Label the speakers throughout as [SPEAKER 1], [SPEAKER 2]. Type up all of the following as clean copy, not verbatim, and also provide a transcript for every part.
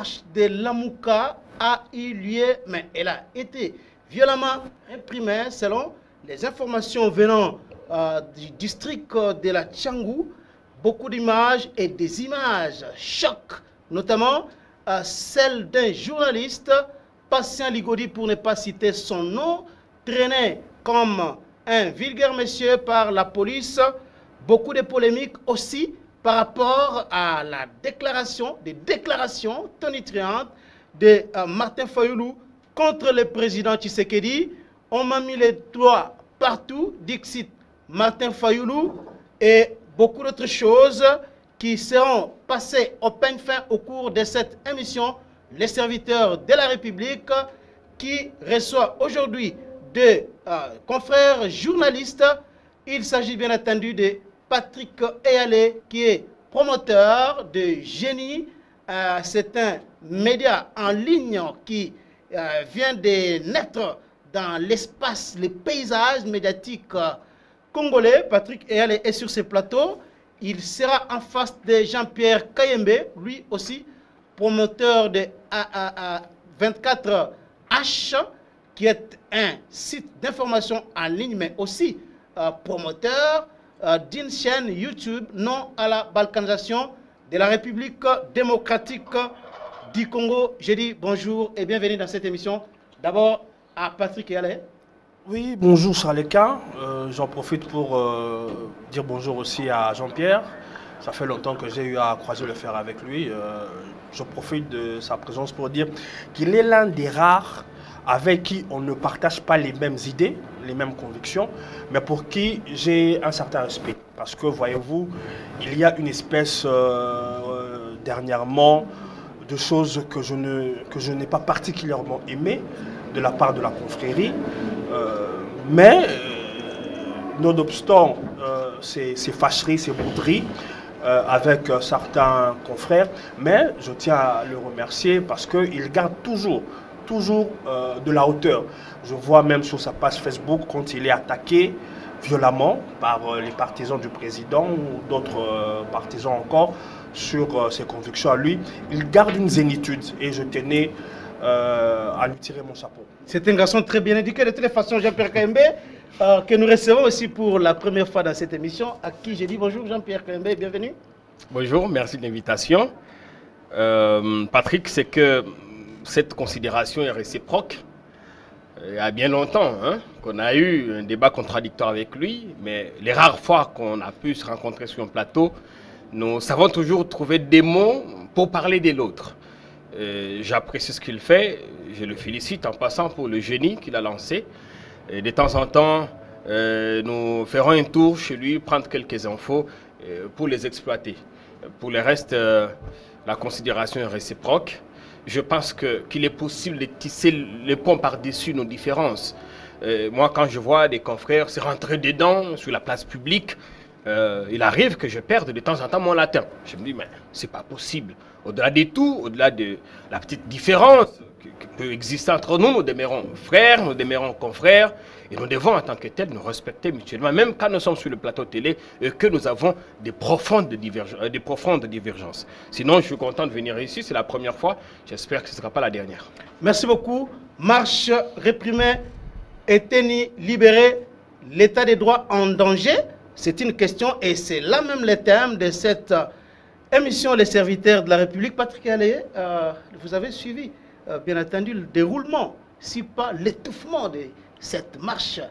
[SPEAKER 1] marche de Lamouka a eu lieu, mais elle a été violemment réprimée selon les informations venant du district de la Tchangou. Beaucoup d'images et des images choquent, notamment celle d'un journaliste, Patient Ligodi pour ne pas citer son nom, traîné comme un vulgaire monsieur par la police. Beaucoup de polémiques aussi par rapport à la déclaration, des déclarations tonitruantes de Martin Fayoulou contre le président Tshisekedi. On m'a mis les doigts partout, Dixit Martin Fayoulou, et beaucoup d'autres choses qui seront passées au peigne fin au cours de cette émission. Les serviteurs de la République qui reçoit aujourd'hui deux confrères journalistes. Il s'agit bien entendu de Patrick Eyale qui est promoteur de Génie. C'est un média en ligne qui vient de naître dans l'espace, le paysage médiatique congolais. Patrick Eyale est sur ce plateau. Il sera en face de Jean-Pierre Kayembe, lui aussi promoteur de 24H, qui est un site d'information en ligne, mais aussi promoteur d'une chaîne YouTube non à la balkanisation de la République démocratique du Congo. Je dis bonjour et bienvenue dans cette émission. D'abord à Patrick Eyale.
[SPEAKER 2] Oui, bonjour Charles-Équin. J'en profite pour dire bonjour aussi à Jean-Pierre. Ça fait longtemps que j'ai eu à croiser le fer avec lui. Je profite de sa présence pour dire qu'il est l'un des rares avec qui on ne partage pas les mêmes idées, les mêmes convictions, mais pour qui j'ai un certain respect. Parce que, voyez-vous, il y a une espèce, dernièrement, de choses que je n'ai pas particulièrement aimées de la part de la confrérie. Mais, nonobstant ces fâcheries, ces bouderies, avec certains confrères, mais je tiens à le remercier parce qu'il garde toujours de la hauteur. Je vois même sur sa page Facebook quand il est attaqué violemment par les partisans du président ou d'autres partisans encore sur ses convictions à lui, il garde une zénitude et je tenais à lui tirer mon chapeau.
[SPEAKER 1] C'est un garçon très bien éduqué. De toutes les façons, Jean-Pierre Kayembe, que nous recevons aussi pour la première fois dans cette émission, à qui j'ai dit bonjour Jean-Pierre Kayembe, bienvenue.
[SPEAKER 3] Bonjour, merci de l'invitation. Patrick, c'est que cette considération est réciproque. Il y a bien longtemps qu'on a eu un débat contradictoire avec lui, mais les rares fois qu'on a pu se rencontrer sur un plateau, nous savons toujours trouver des mots pour parler de l'autre. J'apprécie ce qu'il fait, je le félicite en passant pour le génie qu'il a lancé. Et de temps en temps, nous ferons un tour chez lui, prendre quelques infos pour les exploiter. Pour le reste, la considération est réciproque. Je pense qu'il est possible de tisser les ponts par-dessus nos différences. Moi, quand je vois des confrères se rentrer dedans sur la place publique, il arrive que je perde de temps en temps mon latin. Je me dis, mais c'est pas possible. Au-delà de tout, au-delà de la petite différence qui peut exister entre nous, nous demeurons frères, nous demeurons confrères, et nous devons en tant que tels nous respecter mutuellement, même quand nous sommes sur le plateau télé et que nous avons des profondes divergences. Sinon, je suis content de venir ici, c'est la première fois, j'espère que ce ne sera pas la dernière.
[SPEAKER 1] Merci beaucoup. Marche réprimée, Eteni libéré, l'état des droits en danger. C'est une question et c'est là même le thème de cette émission Les serviteurs de la République. Patrick Eyale, vous avez suivi bien entendu le déroulement, si pas l'étouffement de cette marche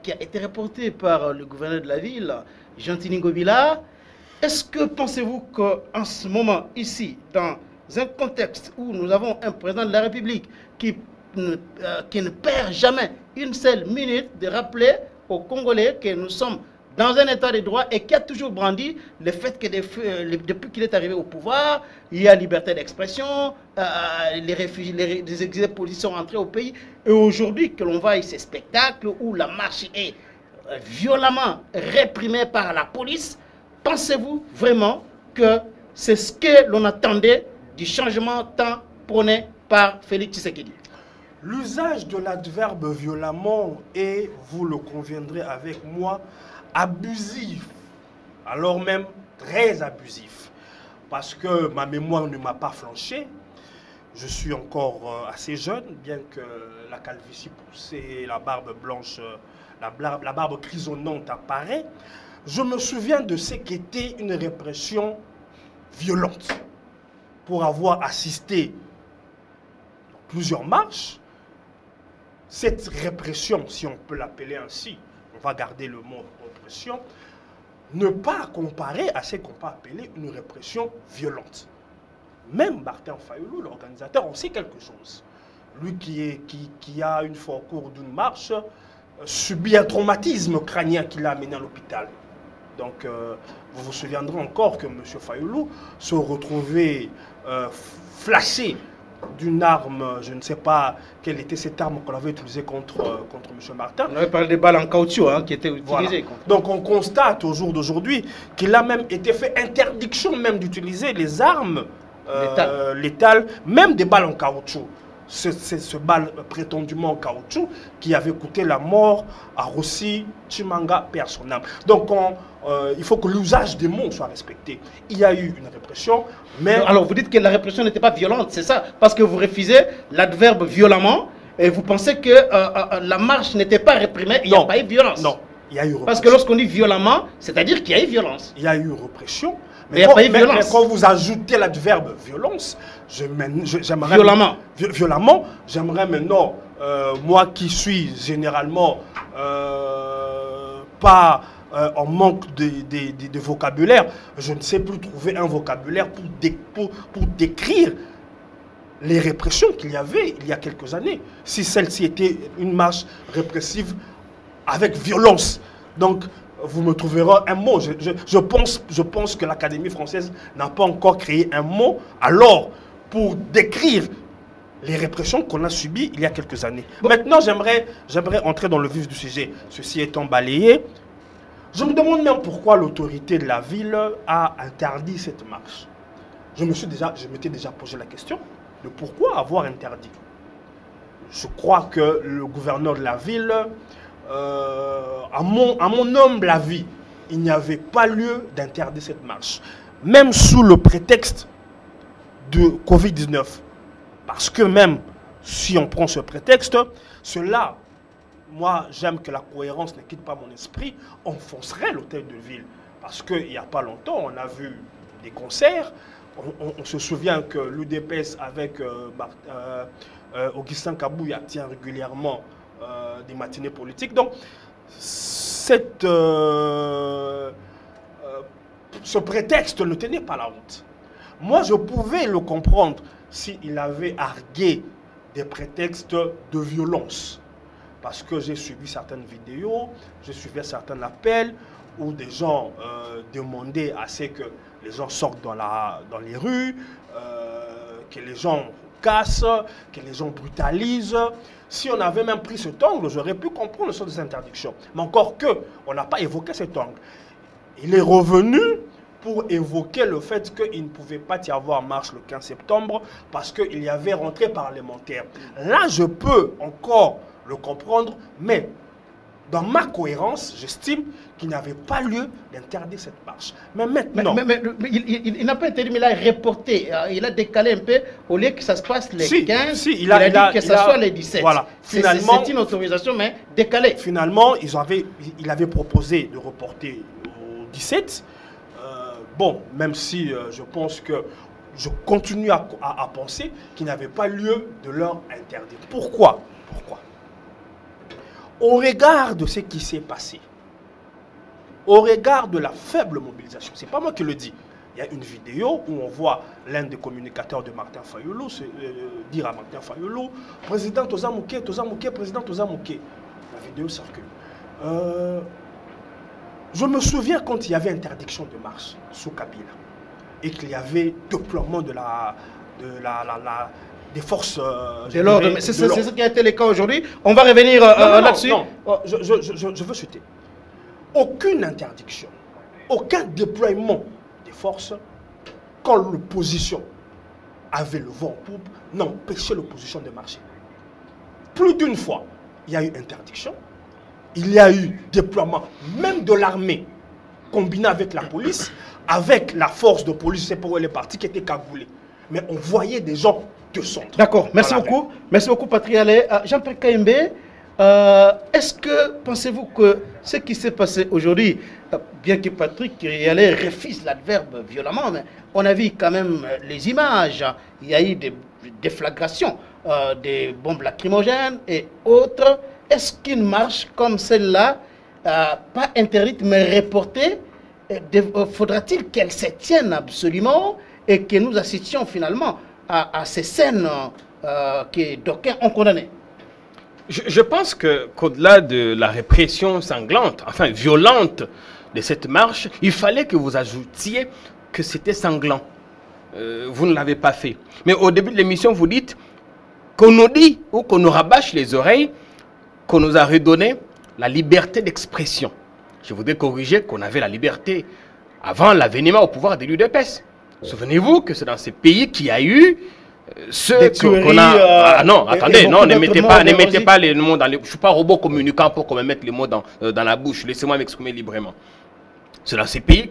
[SPEAKER 1] qui a été reportée par le gouverneur de la ville, Jean-Tini Ngobila. Est-ce que pensez-vous qu'en ce moment, ici, dans un contexte où nous avons un président de la République qui ne perd jamais une seule minute de rappeler aux Congolais que nous sommes dans un état de droit et qui a toujours brandi le fait que depuis qu'il est arrivé au pouvoir, il y a liberté d'expression, les réfugiés, les exilés politiques sont rentrés au pays. Et aujourd'hui, que l'on voit ces spectacles où la marche est violemment réprimée par la police, pensez-vous vraiment que c'est ce que l'on attendait du changement tant prôné par Félix Tshisekedi?
[SPEAKER 2] L'usage de l'adverbe violemment est, vous le conviendrez avec moi, abusif, alors même très abusif, parce que ma mémoire ne m'a pas flanché. je suis encore assez jeune, bien que la calvitie poussée, la barbe blanche, la barbe grisonnante apparaît. Je me souviens de ce qu'était une répression violente. Pour avoir assisté à plusieurs marches, cette répression, si on peut l'appeler ainsi, on va garder le mot répression, ne pas comparer à ce qu'on peut appeler une répression violente. Même Martin Fayulu, l'organisateur, on sait quelque chose. Lui qui a, une fois au cours d'une marche, subi un traumatisme crânien qui l'a amené à l'hôpital. Donc, vous vous souviendrez encore que M. Fayulu se retrouvait flashé d'une arme, je ne sais pas quelle était cette arme qu'on avait utilisée contre M. Martin.
[SPEAKER 1] On avait parlé des balles en caoutchouc qui étaient utilisées.
[SPEAKER 2] Voilà. Donc on constate au jour d'aujourd'hui qu'il a même été fait interdiction même d'utiliser les armes létales, même des balles en caoutchouc. Ce balle prétendument en caoutchouc qui avait coûté la mort à Rossi Chimanga personnel. Donc il faut que l'usage des mots soit respecté. Il y a eu une répression, mais...
[SPEAKER 1] Alors vous dites que la répression n'était pas violente, c'est ça? Parce que vous refusez l'adverbe violemment et vous pensez que la marche n'était pas réprimée, il n'y a pas eu violence.
[SPEAKER 2] Non, il y a eu répression.
[SPEAKER 1] Parce que lorsqu'on dit violemment, c'est-à-dire qu'il y a eu violence.
[SPEAKER 2] Il y a eu répression.
[SPEAKER 1] Mais il n'y a pas eu violence.
[SPEAKER 2] Mais quand vous ajoutez l'adverbe violence, j'aimerais...
[SPEAKER 1] Violemment.
[SPEAKER 2] Violemment, j'aimerais maintenant, moi qui suis généralement pas en manque de vocabulaire, je ne sais plus trouver un vocabulaire pour décrire les répressions qu'il y avait il y a quelques années. Si celle-ci était une marche répressive avec violence. Donc, vous me trouverez un mot. Je pense que l'Académie française n'a pas encore créé un mot alors pour décrire les répressions qu'on a subies il y a quelques années. Bon. Maintenant, j'aimerais entrer dans le vif du sujet. Ceci étant balayé, je me demande même pourquoi l'autorité de la ville a interdit cette marche. Je m'étais déjà posé la question de pourquoi avoir interdit. Je crois que le gouverneur de la ville... à mon humble avis, il n'y avait pas lieu d'interdire cette marche. Même sous le prétexte de Covid-19. Parce que même si on prend ce prétexte, cela, moi j'aime que la cohérence ne quitte pas mon esprit, enfoncerait l'hôtel de ville. Parce qu'il n'y a pas longtemps, on a vu des concerts. On se souvient que l'UDPS avec Augustin Kabouya tient régulièrement des matinées politiques. Donc, ce prétexte ne tenait pas la route. Moi, je pouvais le comprendre s'il avait argué des prétextes de violence. Parce que j'ai suivi certaines vidéos, j'ai suivi certains appels où des gens demandaient à ce que les gens sortent dans les rues, que les gens cassent, que les gens brutalisent. Si on avait même pris cet angle, j'aurais pu comprendre le sens des interdictions. Mais encore que, on n'a pas évoqué cet angle. Il est revenu pour évoquer le fait qu'il ne pouvait pas y avoir marche le 15 septembre parce qu'il y avait rentrée parlementaire. Là, je peux encore le comprendre, mais dans ma cohérence, j'estime qu'il n'y avait pas lieu d'interdire cette marche. Mais maintenant... Mais
[SPEAKER 1] il n'a pas interdit, mais il a reporté. Il a décalé un peu au lieu que ça se passe les 15.
[SPEAKER 2] Il a dit que ça
[SPEAKER 1] soit les 17.
[SPEAKER 2] Voilà.
[SPEAKER 1] C'est une autorisation, mais décalée.
[SPEAKER 2] Finalement, il avait proposé de reporter au 17. Bon, même si je pense que je continue à penser qu'il n'y avait pas lieu de leur interdire. Pourquoi? Au regard de ce qui s'est passé, au regard de la faible mobilisation, c'est pas moi qui le dis. Il y a une vidéo où on voit l'un des communicateurs de Martin Fayulu dire à Martin Fayulu, président Tozamouké, président Tozamouké. La vidéo circule. Je me souviens quand il y avait interdiction de marche sous Kabila et qu'il y avait déploiement des forces
[SPEAKER 1] de l'ordre. C'est ce qui a été le cas aujourd'hui. On va revenir là-dessus.
[SPEAKER 2] Non, je veux citer. Aucune interdiction, aucun déploiement des forces quand l'opposition avait le vent en poupe n'empêchait l'opposition de marcher. Plus d'une fois, il y a eu interdiction. Il y a eu déploiement même de l'armée combiné avec la police, avec la force de police, c'est pour les partis qui étaient cagoulés. Mais on voyait des gens de centre.
[SPEAKER 1] D'accord, merci
[SPEAKER 2] Voilà.
[SPEAKER 1] beaucoup. Merci beaucoup, Patrick Allais. Jean-Pierre Kaimbe, est-ce que pensez-vous que ce qui s'est passé aujourd'hui, bien que Patrick Allais refuse l'adverbe violemment, mais on a vu quand même les images, il y a eu des déflagrations, des bombes lacrymogènes et autres. Est-ce qu'une marche comme celle-là, pas interdite mais reportée, faudra-t-il qu'elle se tienne absolument et que nous assistions finalement à ces scènes que d'aucuns ont condamnées?
[SPEAKER 3] Je pense qu'au-delà de la répression sanglante, enfin violente de cette marche, il fallait que vous ajoutiez que c'était sanglant. Vous ne l'avez pas fait. Mais au début de l'émission, vous dites qu'on nous dit ou qu'on nous rabâche les oreilles qu'on nous a redonné la liberté d'expression. Je voudrais corriger qu'on avait la liberté avant l'avènement au pouvoir de l'UDPS. Souvenez-vous que c'est dans ces pays qu'il y a eu ceux qu'on a... ah non, attendez, non, ne mettez pas les mots dans les... Je ne suis pas robot communicant pour qu'on me mette les mots dans la bouche. Laissez-moi m'exprimer librement. C'est dans ces pays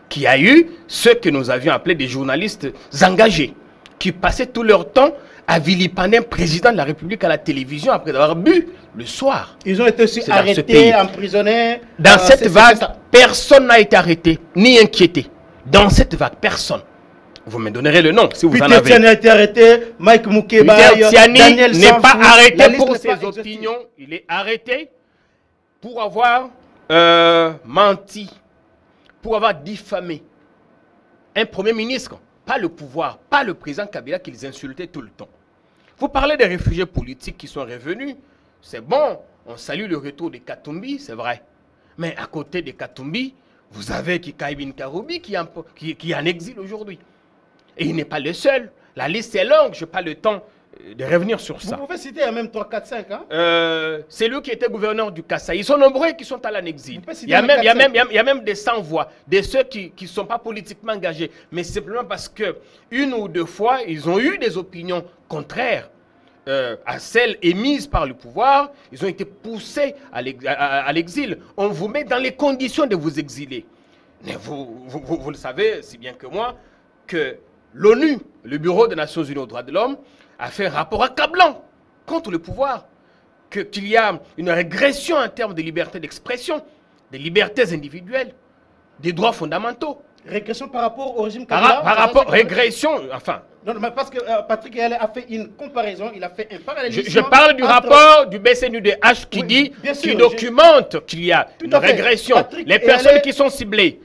[SPEAKER 3] qu'il y a eu ceux que nous avions appelés des journalistes engagés, qui passaient tout leur temps à vilipender un président de la République à la télévision après avoir bu le soir.
[SPEAKER 1] Ils ont été aussi arrêtés, emprisonnés.
[SPEAKER 3] Dans cette vague, personne n'a été arrêté, ni inquiété. Dans cette vague, personne. Vous me donnerez le nom si vous en avez.
[SPEAKER 1] Peter Tiani a été arrêté, Mike Moukeba,
[SPEAKER 3] Daniel n'est pas arrêté pour ses opinions. Il est arrêté pour avoir menti, pour avoir diffamé un premier ministre. Pas le pouvoir, pas le président Kabila qu'ils insultaient tout le temps. Vous parlez des réfugiés politiques qui sont revenus. C'est bon, on salue le retour de Katumbi, c'est vrai. Mais à côté de Katumbi, vous avez Kikaï Bin Karoubi qui est en exil aujourd'hui. Et il n'est pas le seul. La liste est longue, je n'ai pas le temps de revenir sur ça.
[SPEAKER 1] Vous pouvez citer même 3, 4, 5. Hein?
[SPEAKER 3] C'est lui qui était gouverneur du Kassai. Ils sont nombreux qui sont allés en exil. Il y a même des sans-voix, de ceux qui ne sont pas politiquement engagés. Mais simplement parce que une ou deux fois, ils ont eu des opinions contraires à celles émises par le pouvoir. Ils ont été poussés à l'exil. On vous met dans les conditions de vous exiler. Mais vous le savez si bien que moi, que l'ONU, le Bureau des Nations Unies aux droits de l'homme, a fait un rapport accablant contre le pouvoir, qu'il y a une régression en termes de liberté d'expression, des libertés individuelles, des droits fondamentaux.
[SPEAKER 1] Régression par rapport au régime Kabila?
[SPEAKER 3] Par rapport, régression, enfin...
[SPEAKER 1] Non, mais parce que Patrick Allais a fait une comparaison, il a fait un parallélisme.
[SPEAKER 3] Je parle du rapport du BCNUDH qui dit, qui documente qu'il y a une régression. Les personnes qui sont ciblées,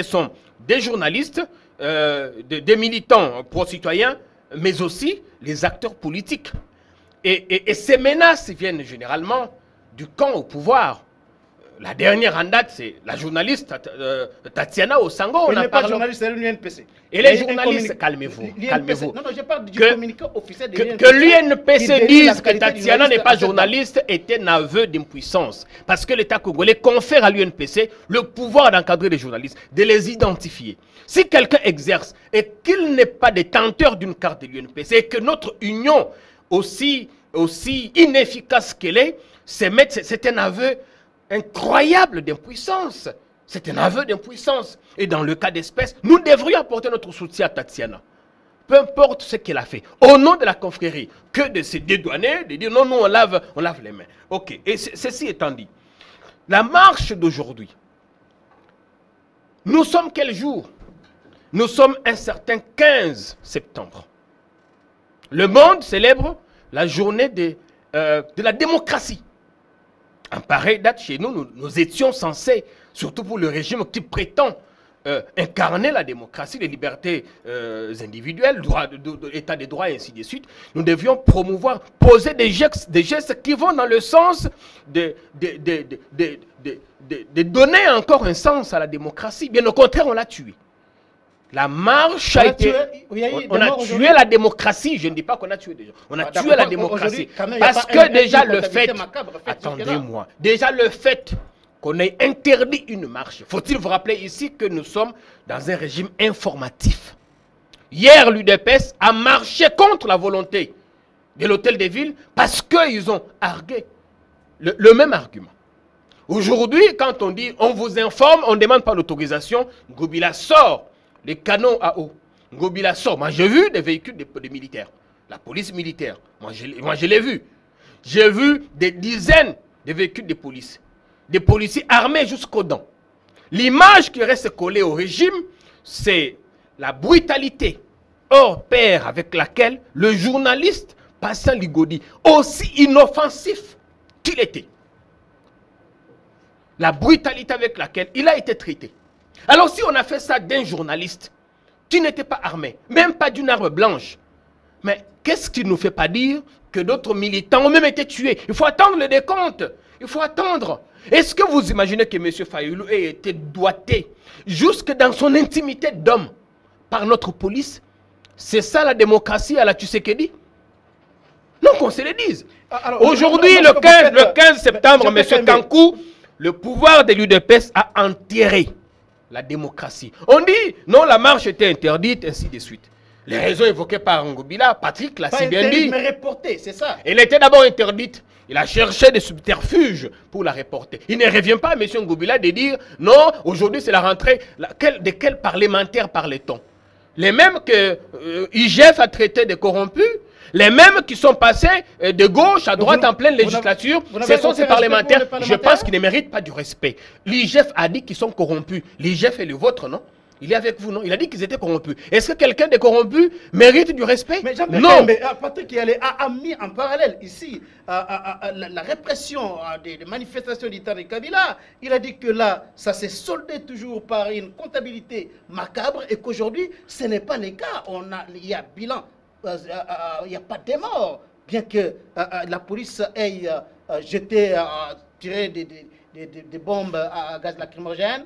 [SPEAKER 3] sont des journalistes, des militants pro-citoyens, mais aussi les acteurs politiques. Et ces menaces viennent généralement du camp au pouvoir. La dernière en date, c'est la journaliste Tatiana Osango.
[SPEAKER 1] Elle n'est pas journaliste, elle est l'UNPC.
[SPEAKER 3] Et les journalistes, calmez-vous, calmez-vous.
[SPEAKER 1] Non, je parle du communiqué officiel de l'UNPC.
[SPEAKER 3] Que l'UNPC dise que Tatiana n'est pas journaliste est un aveu d'impuissance. Parce que l'État congolais confère à l'UNPC le pouvoir d'encadrer les journalistes, de les identifier. Si quelqu'un exerce et qu'il n'est pas détenteur d'une carte de l'UNPC et que notre union, aussi inefficace qu'elle est, c'est un aveu incroyable d'impuissance. C'est un aveu d'impuissance. Et dans le cas d'espèce, nous devrions apporter notre soutien à Tatiana. Peu importe ce qu'elle a fait. Au nom de la confrérie, que de se dédouaner, de dire non, on lave les mains. Ok. Et ceci étant dit, la marche d'aujourd'hui, nous sommes quel jour? Nous sommes un certain 15 septembre. Le monde célèbre la journée de la démocratie. En pareille date, chez nous, nous étions censés, surtout pour le régime qui prétend incarner la démocratie, les libertés individuelles, l'état des droits et ainsi de suite, nous devions promouvoir, poser des gestes qui vont dans le sens de donner encore un sens à la démocratie. Bien au contraire, on l'a tué. La marche a été... On a tué la démocratie. Je ne dis pas qu'on a tué des gens. On a tué la démocratie. Parce que déjà le fait... Attendez-moi. Déjà le fait qu'on ait interdit une marche. Faut-il vous rappeler ici que nous sommes dans un régime informatif. Hier, l'UDPS a marché contre la volonté de l'hôtel des villes parce qu'ils ont argué le même argument. Aujourd'hui, quand on dit on vous informe, on ne demande pas l'autorisation, Goubila sort les canons à eau. Ngobila sort. Moi, j'ai vu des véhicules de militaires. La police militaire. Moi, je l'ai vu. J'ai vu des dizaines de véhicules de police. Des policiers armés jusqu'aux dents. L'image qui reste collée au régime, c'est la brutalité hors pair avec laquelle le journaliste Patient Ligodi, aussi inoffensif qu'il était, la brutalité avec laquelle il a été traité. Alors si on a fait ça d'un journaliste qui n'était pas armé, même pas d'une arme blanche, mais qu'est-ce qui ne nous fait pas dire que d'autres militants ont même été tués? Il faut attendre le décompte. Il faut attendre. Est-ce que vous imaginez que M. Fayulu ait été doigté jusque dans son intimité d'homme par notre police? C'est ça la démocratie à la Tshisekedi? Non, qu'on se le dise. Aujourd'hui, le 15 septembre, M. Kankou, le pouvoir de l'UDPS a enterré la démocratie. On dit, non, la marche était interdite, ainsi de suite. Les raisons évoquées par Ngobila, Patrick l'a si bien dit.
[SPEAKER 1] Mais reportée, c'est ça.
[SPEAKER 3] Elle était d'abord interdite. Il a cherché des subterfuges pour la reporter. Il ne revient pas à M. Ngobila de dire, non, aujourd'hui c'est la rentrée. De quel parlementaire parle-t-on? Les mêmes que IGF a traité de corrompus, les mêmes qui sont passés de gauche à droite en pleine législature, ce sont ces parlementaires. Je pense qu'ils ne méritent pas du respect. L'IGF a dit qu'ils sont corrompus. L'IGF est le vôtre, non? Il est avec vous, non? Il a dit qu'ils étaient corrompus. Est-ce que quelqu'un de corrompu mérite du respect?
[SPEAKER 1] Mais
[SPEAKER 3] non.
[SPEAKER 1] Mais Patrick a mis en parallèle ici la répression des manifestations du temps de Kabila. Il a dit que là, ça s'est soldé toujours par une comptabilité macabre et qu'aujourd'hui, ce n'est pas le cas. Il y a bilan. Il n'y a pas de morts, bien que la police ait tiré des bombes à gaz lacrymogène,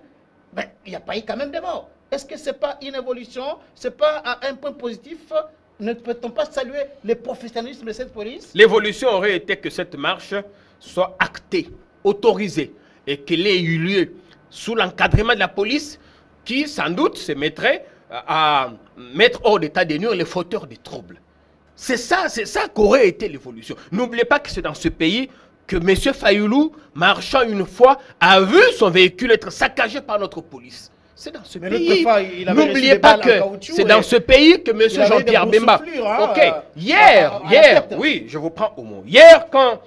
[SPEAKER 1] mais il n'y a pas eu quand même de morts. Est-ce que ce n'est pas une évolution? Ce n'est pas un point positif? Ne peut-on pas saluer le professionnalisme de cette police?
[SPEAKER 3] L'évolution aurait été que cette marche soit actée, autorisée, et qu'elle ait eu lieu sous l'encadrement de la police qui, sans doute, se mettrait à mettre hors d'état de nuire les fauteurs des troubles. C'est ça qu'aurait été l'évolution. N'oubliez pas que c'est dans ce pays que M. Fayulu, marchant une fois, a vu son véhicule être saccagé par notre police. C'est dans ce pays. N'oubliez pas que c'est dans ce pays que M. Jean-Pierre Bemba... Ok, hier, oui, je vous prends au mot. Hier, quand,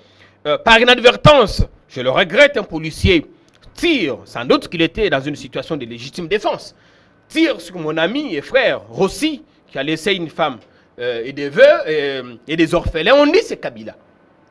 [SPEAKER 3] par inadvertance, je le regrette, un policier tire, sans doute qu'il était dans une situation de légitime défense, tire sur mon ami et frère Rossi, qui a laissé une femme et des veuves et des orphelins. On dit c'est Kabila.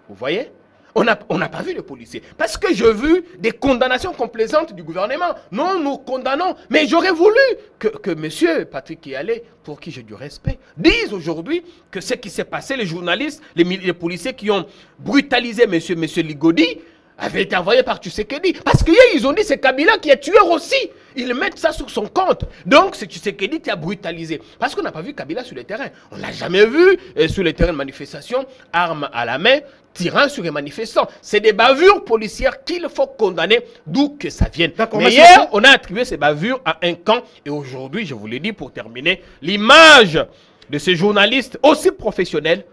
[SPEAKER 3] Vous voyez? On n'a pas vu le policier. Parce que j'ai vu des condamnations complaisantes du gouvernement. Non, nous condamnons. Mais j'aurais voulu que M. Patrick Kialé, pour qui j'ai du respect, dise aujourd'hui que ce qui s'est passé, les journalistes, les policiers qui ont brutalisé M. Ligodi, avait été envoyé par Tshisekedi. Parce qu'hier, ils ont dit c'est Kabila qui a tué Rossi. Ils mettent ça sur son compte. Donc, c'est Tshisekedi qui a brutalisé. Parce qu'on n'a pas vu Kabila sur le terrain. On ne l'a jamais vu sur les terrains de manifestation, armes à la main, tirant sur les manifestants. C'est des bavures policières qu'il faut condamner, d'où que ça vienne. Mais hier, on a attribué ces bavures à un camp. Et aujourd'hui, je vous l'ai dit pour terminer, l'image de ces journalistes aussi professionnels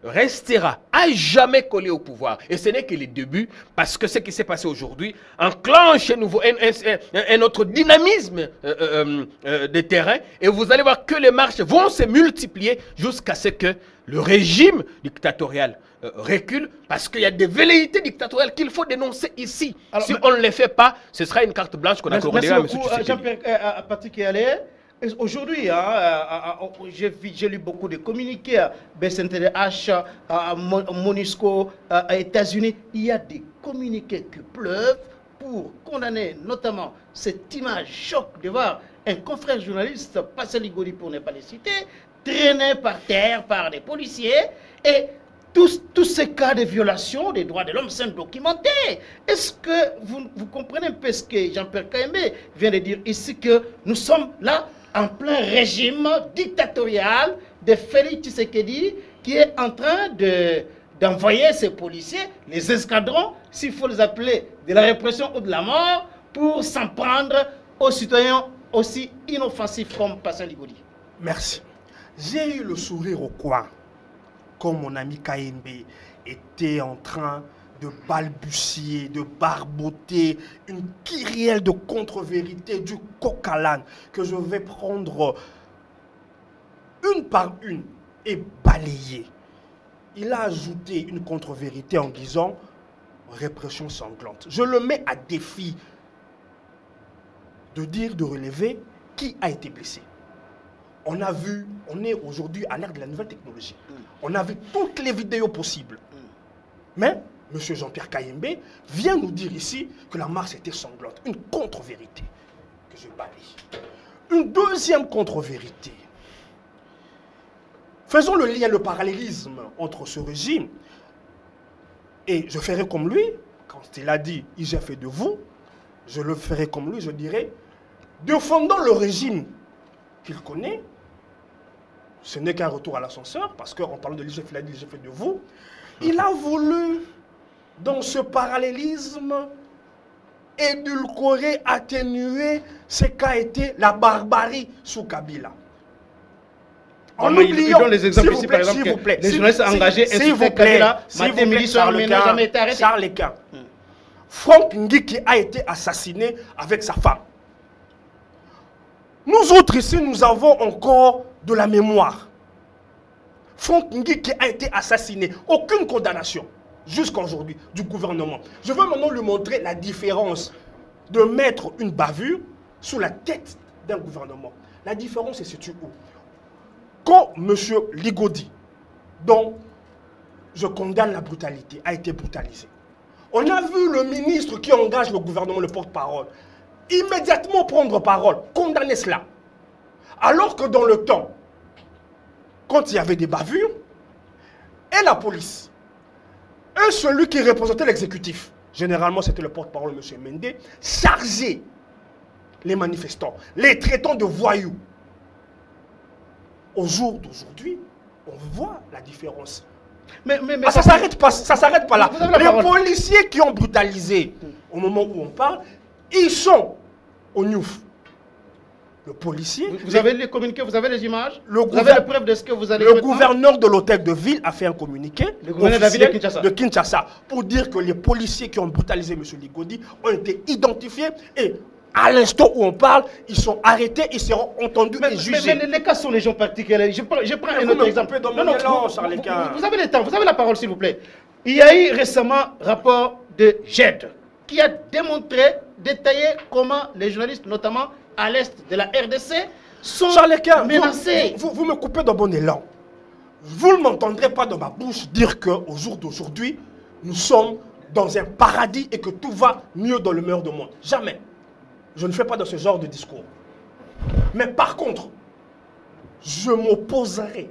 [SPEAKER 3] restera à jamais collé au pouvoir. Et ce n'est que le début, parce que ce qui s'est passé aujourd'hui enclenche un autre dynamisme de terrain. Et vous allez voir que les marches vont se multiplier jusqu'à ce que le régime dictatorial recule, parce qu'il y a des velléités dictatoriales qu'il faut dénoncer ici. Alors, si on ne les fait pas, ce sera une carte blanche qu'on accordera à M.
[SPEAKER 1] Jean-Pierre Patrick Kialé. Aujourd'hui, j'ai lu beaucoup de communiqués, BCNTDH, MONUSCO, États-Unis. Il y a des communiqués qui pleuvent pour condamner notamment cette image choc de voir un confrère journaliste, Patient Ligodi pour ne pas les citer, traîné par terre par des policiers. Et tous ces cas de violation des droits de l'homme sont documentés. Est-ce que vous comprenez un peu ce que Jean-Pierre Kayembe vient de dire ici, que nous sommes là en plein régime dictatorial de Félix Tshisekedi qui est en train d'envoyer ses policiers, les escadrons, s'il faut les appeler, de la répression ou de la mort, pour s'en prendre aux citoyens aussi inoffensifs comme Patient Ligodi.
[SPEAKER 2] Merci. J'ai eu le sourire au coin, comme mon ami Kayembe était en train de balbutier, de barboter une kyrielle de contre-vérité, du coq à l'âne, que je vais prendre une par une, et balayées. Il a ajouté une contre-vérité en disant répression sanglante. Je le mets à défi de dire, de relever qui a été blessé. On a vu, on est aujourd'hui à l'ère de la nouvelle technologie. On a vu toutes les vidéos possibles. Mais M. Jean-Pierre Kayembe vient nous dire ici que la marche était sanglante. Une contre-vérité que je balaye. Une deuxième contre-vérité. Faisons le lien, le parallélisme entre ce régime et je ferai comme lui, quand il a dit « j'ai fait de vous », je le ferai comme lui, je dirais « défendant le régime qu'il connaît », ce n'est qu'un retour à l'ascenseur, parce qu'en parlant de l'IGF, il a dit « j'ai fait de vous », il a voulu, dans ce parallélisme, édulcorer, atténuer ce qu'a été la barbarie sous Kabila. En oubliant,
[SPEAKER 1] les exemples ici, par exemple, les journalistes engagés, s'il vous plaît,
[SPEAKER 2] Charles Lequin. Franck Ngiki a été assassiné avec sa femme. Nous autres ici, nous avons encore de la mémoire. Franck Ngiki a été assassiné. Aucune condamnation, jusqu'à aujourd'hui, du gouvernement. Je veux maintenant lui montrer la différence de mettre une bavure sous la tête d'un gouvernement. La différence se situe où? Quand M. Ligodi, dont je condamne la brutalité, a été brutalisé, on a vu le ministre qui engage le gouvernement, le porte-parole, immédiatement prendre parole, condamner cela. Alors que dans le temps, quand il y avait des bavures, et la police, et celui qui représentait l'exécutif, généralement c'était le porte-parole, M. Mende, chargeait les manifestants, les traitant de voyous. Au jour d'aujourd'hui, on voit la différence. Mais ça s'arrête pas là. Les policiers qui ont brutalisé au moment où on parle, ils sont au Niouf. Le policier...
[SPEAKER 1] Vous avez les communiqués, vous avez les images,
[SPEAKER 2] vous
[SPEAKER 1] avez la preuve de ce que vous allez...
[SPEAKER 2] Le gouverneur de l'hôtel de ville a fait un communiqué
[SPEAKER 1] de
[SPEAKER 2] Kinshasa pour dire que les policiers qui ont brutalisé M. Ligodi ont été identifiés et à l'instant où on parle, ils sont arrêtés, ils seront entendus et jugés.
[SPEAKER 1] Mais les cas sont les gens particuliers. Je prends un autre exemple. Vous avez le temps, vous avez la parole s'il vous plaît. Il y a eu récemment un rapport de GED qui a démontré, détaillé comment les journalistes, notamment à l'est de la RDC, sont menacés.
[SPEAKER 2] Vous me coupez d'un bon élan. Vous ne m'entendrez pas dans ma bouche dire qu'au jour d'aujourd'hui, nous sommes dans un paradis et que tout va mieux dans le meilleur du monde. Jamais. Je ne fais pas de ce genre de discours. Mais par contre, je m'opposerai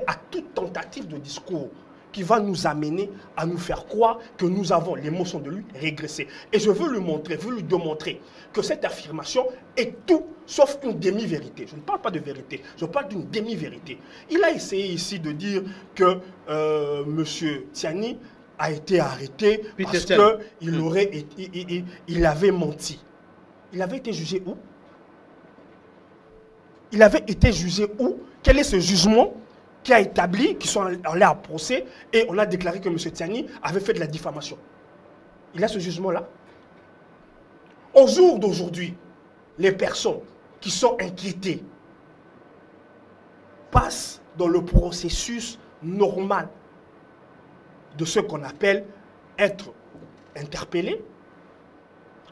[SPEAKER 2] à toute tentative de discours qui va nous amener à nous faire croire que nous avons l'émotion de lui régresser. Et je veux lui montrer, lui démontrer que cette affirmation est tout sauf une demi-vérité. Je ne parle pas de vérité, je parle d'une demi-vérité. Il a essayé ici de dire que M. Tiani a été arrêté parce qu'il avait menti. Il avait été jugé où? Il avait été jugé où? Quel est ce jugement qui a établi, qui sont allés à procès et on a déclaré que M. Tiani avait fait de la diffamation? Il a ce jugement-là. Au jour d'aujourd'hui, les personnes qui sont inquiétées passent dans le processus normal de ce qu'on appelle être interpellé,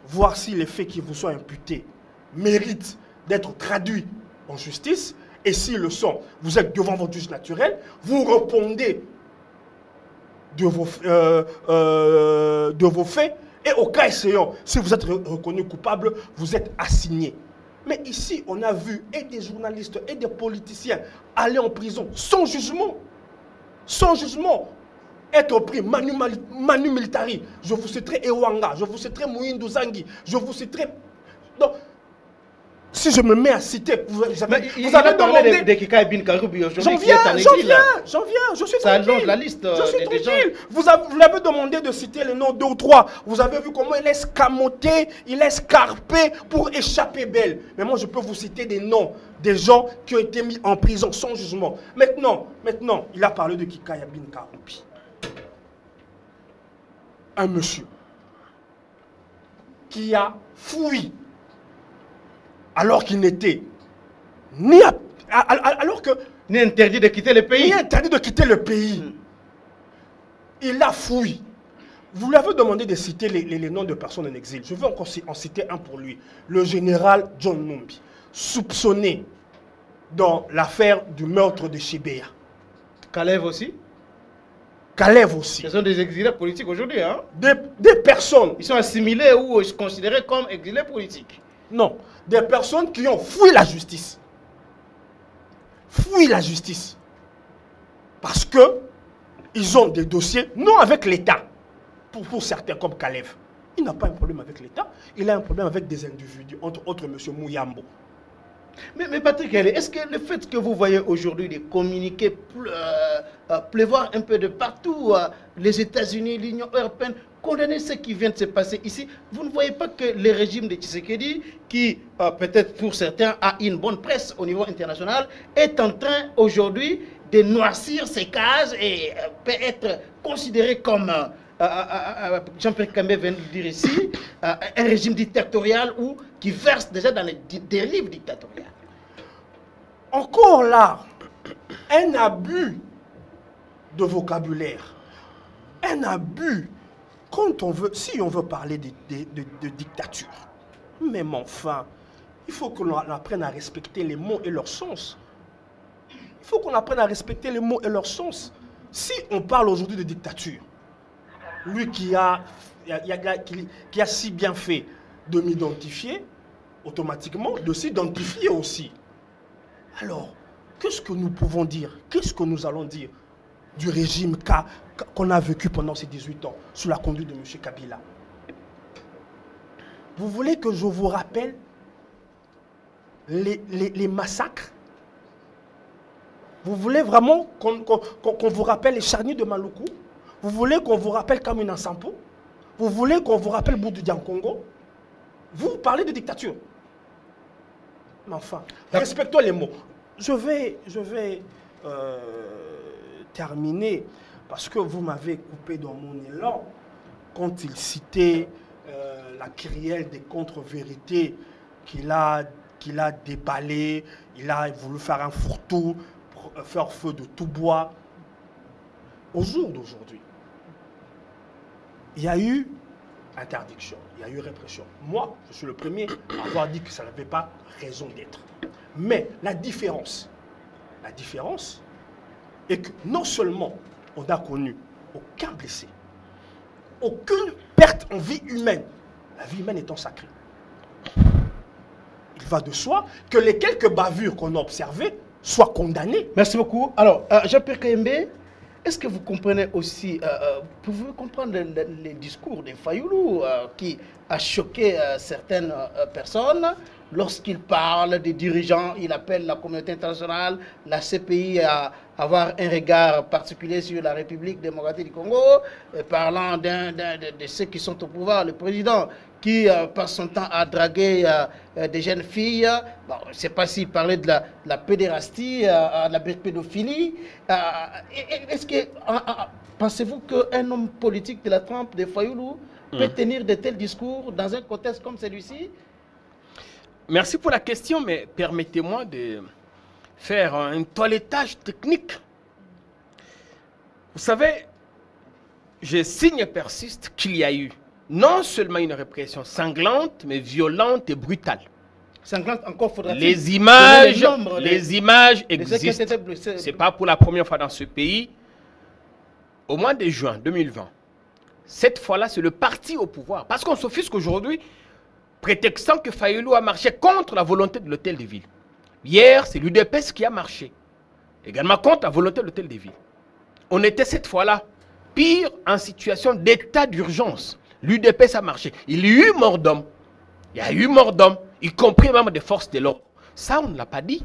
[SPEAKER 2] voir si les faits qui vous sont imputés méritent d'être traduits en justice, et s'ils le sont, vous êtes devant votre juge naturel, vous répondez de vos faits, et au cas échéant, si vous êtes reconnu coupable, vous êtes assigné. Mais ici, on a vu et des journalistes et des politiciens aller en prison sans jugement. Sans jugement. Être pris Manu Militari, je vous citerai Ewanga, je vous citerai Mouyindou Zangui, je vous citerai... Donc, si je me mets à citer, vous avez demandé...
[SPEAKER 1] J'en viens,
[SPEAKER 2] je suis
[SPEAKER 1] ça allonge la liste.
[SPEAKER 2] Je suis tranquille. Vous l'avez demandé de citer les noms 2 ou 3. Vous avez vu comment il est escamoté, il est escarpé pour échapper belle. Mais moi, je peux vous citer des noms des gens qui ont été mis en prison sans jugement. Maintenant, il a parlé de Kikaya Bin Karoupi. Un monsieur qui a fui alors qu'il n'était ni Alors que...
[SPEAKER 1] Il est interdit de quitter le pays.
[SPEAKER 2] Il est interdit de quitter le pays. Il a fouillé. Vous lui avez demandé de citer les noms de personnes en exil. Je vais encore en citer un pour lui. Le général John Numbi, soupçonné dans l'affaire du meurtre de Chibéa.
[SPEAKER 1] Kalev aussi.
[SPEAKER 2] Kalev aussi.
[SPEAKER 1] Ce sont des exilés politiques aujourd'hui. Hein?
[SPEAKER 2] Des personnes.
[SPEAKER 1] Ils sont assimilés ou considérés comme exilés politiques.
[SPEAKER 2] Non. Des personnes qui ont fouillé la justice. Fouillé la justice. Parce que ils ont des dossiers, non avec l'État. Pour certains comme Kalev. Il n'a pas un problème avec l'État. Il a un problème avec des individus, entre autres M. Mouyambo.
[SPEAKER 1] Mais Patrick, est-ce que le fait que vous voyez aujourd'hui des communiqués pleuvoir un peu de partout, les États-Unis, l'Union européenne, condamner ce qui vient de se passer ici, vous ne voyez pas que le régime de Tshisekedi, qui peut-être pour certains a une bonne presse au niveau international, est en train aujourd'hui de noircir ses cases et peut être considéré comme, Jean-Pierre Kambé vient de le dire ici, un régime dictatorial ou qui verse déjà dans les dérives dictatoriales.
[SPEAKER 2] Encore là, un abus de vocabulaire, un abus, quand on veut, si on veut parler de dictature, même enfin, il faut qu'on apprenne à respecter les mots et leur sens. Il faut qu'on apprenne à respecter les mots et leur sens. Si on parle aujourd'hui de dictature, lui qui a si bien fait de m'identifier, automatiquement, de s'identifier aussi. Alors, qu'est-ce que nous pouvons dire? Qu'est-ce que nous allons dire du régime qu'on a vécu pendant ces 18 ans, sous la conduite de M. Kabila? Vous voulez que je vous rappelle les massacres? Vous voulez vraiment qu'on vous rappelle les charniers de Maluku? Vous voulez qu'on vous rappelle Kamina Sampo? Vous voulez qu'on vous rappelle Boudou Diankongo? Vous parlez de dictature. Mais enfin, respectons les mots. Je vais terminer parce que vous m'avez coupé dans mon élan quand il citait la kyrielle des contre-vérités qu'il a déballé. Il a voulu faire un fourre-tout, faire feu de tout bois. Au jour d'aujourd'hui, il y a eu interdiction, il y a eu répression. Moi, je suis le premier à avoir dit que ça n'avait pas raison d'être. Mais la différence est que non seulement on n'a connu aucun blessé, aucune perte en vie humaine, la vie humaine étant sacrée. Il va de soi que les quelques bavures qu'on a observées soient condamnées.
[SPEAKER 1] Merci beaucoup. Alors, Jean-Pierre Kayembe, est-ce que vous comprenez aussi, pouvez-vous comprendre les discours de Fayoulou qui a choqué certaines personnes lorsqu'il parle des dirigeants, il appelle la communauté internationale, la CPI à avoir un regard particulier sur la République démocratique du Congo, parlant de ceux qui sont au pouvoir, le président qui passe son temps à draguer des jeunes filles. Bon, je ne sais pas s'il parlait de la pédérastie, de la pédophilie. Est-ce que pensez-vous qu'un homme politique de la trempe de Fayoulou peut tenir de tels discours dans un contexte comme celui-ci?
[SPEAKER 3] Merci pour la question, mais permettez-moi de faire un toilettage technique. Vous savez, je signe et persiste qu'il y a eu non seulement une répression sanglante, mais violente et brutale.
[SPEAKER 1] Sanglante, encore faudra-t-il
[SPEAKER 3] les images existent. Ce n'est pas pour la première fois dans ce pays. Au mois de juin 2020, cette fois-là, c'est le parti au pouvoir. Parce qu'on s'offusque aujourd'hui, prétextant que Fayoulou a marché contre la volonté de l'hôtel de ville. Hier, c'est l'UDPS qui a marché. Également contre la volonté de l'hôtel de ville. On était cette fois-là, pire, en situation d'état d'urgence. L'UDPS a marché. Il y a eu mort d'homme. Il y a eu mort d'homme, y compris même des forces de l'ordre. Ça, on ne l'a pas dit.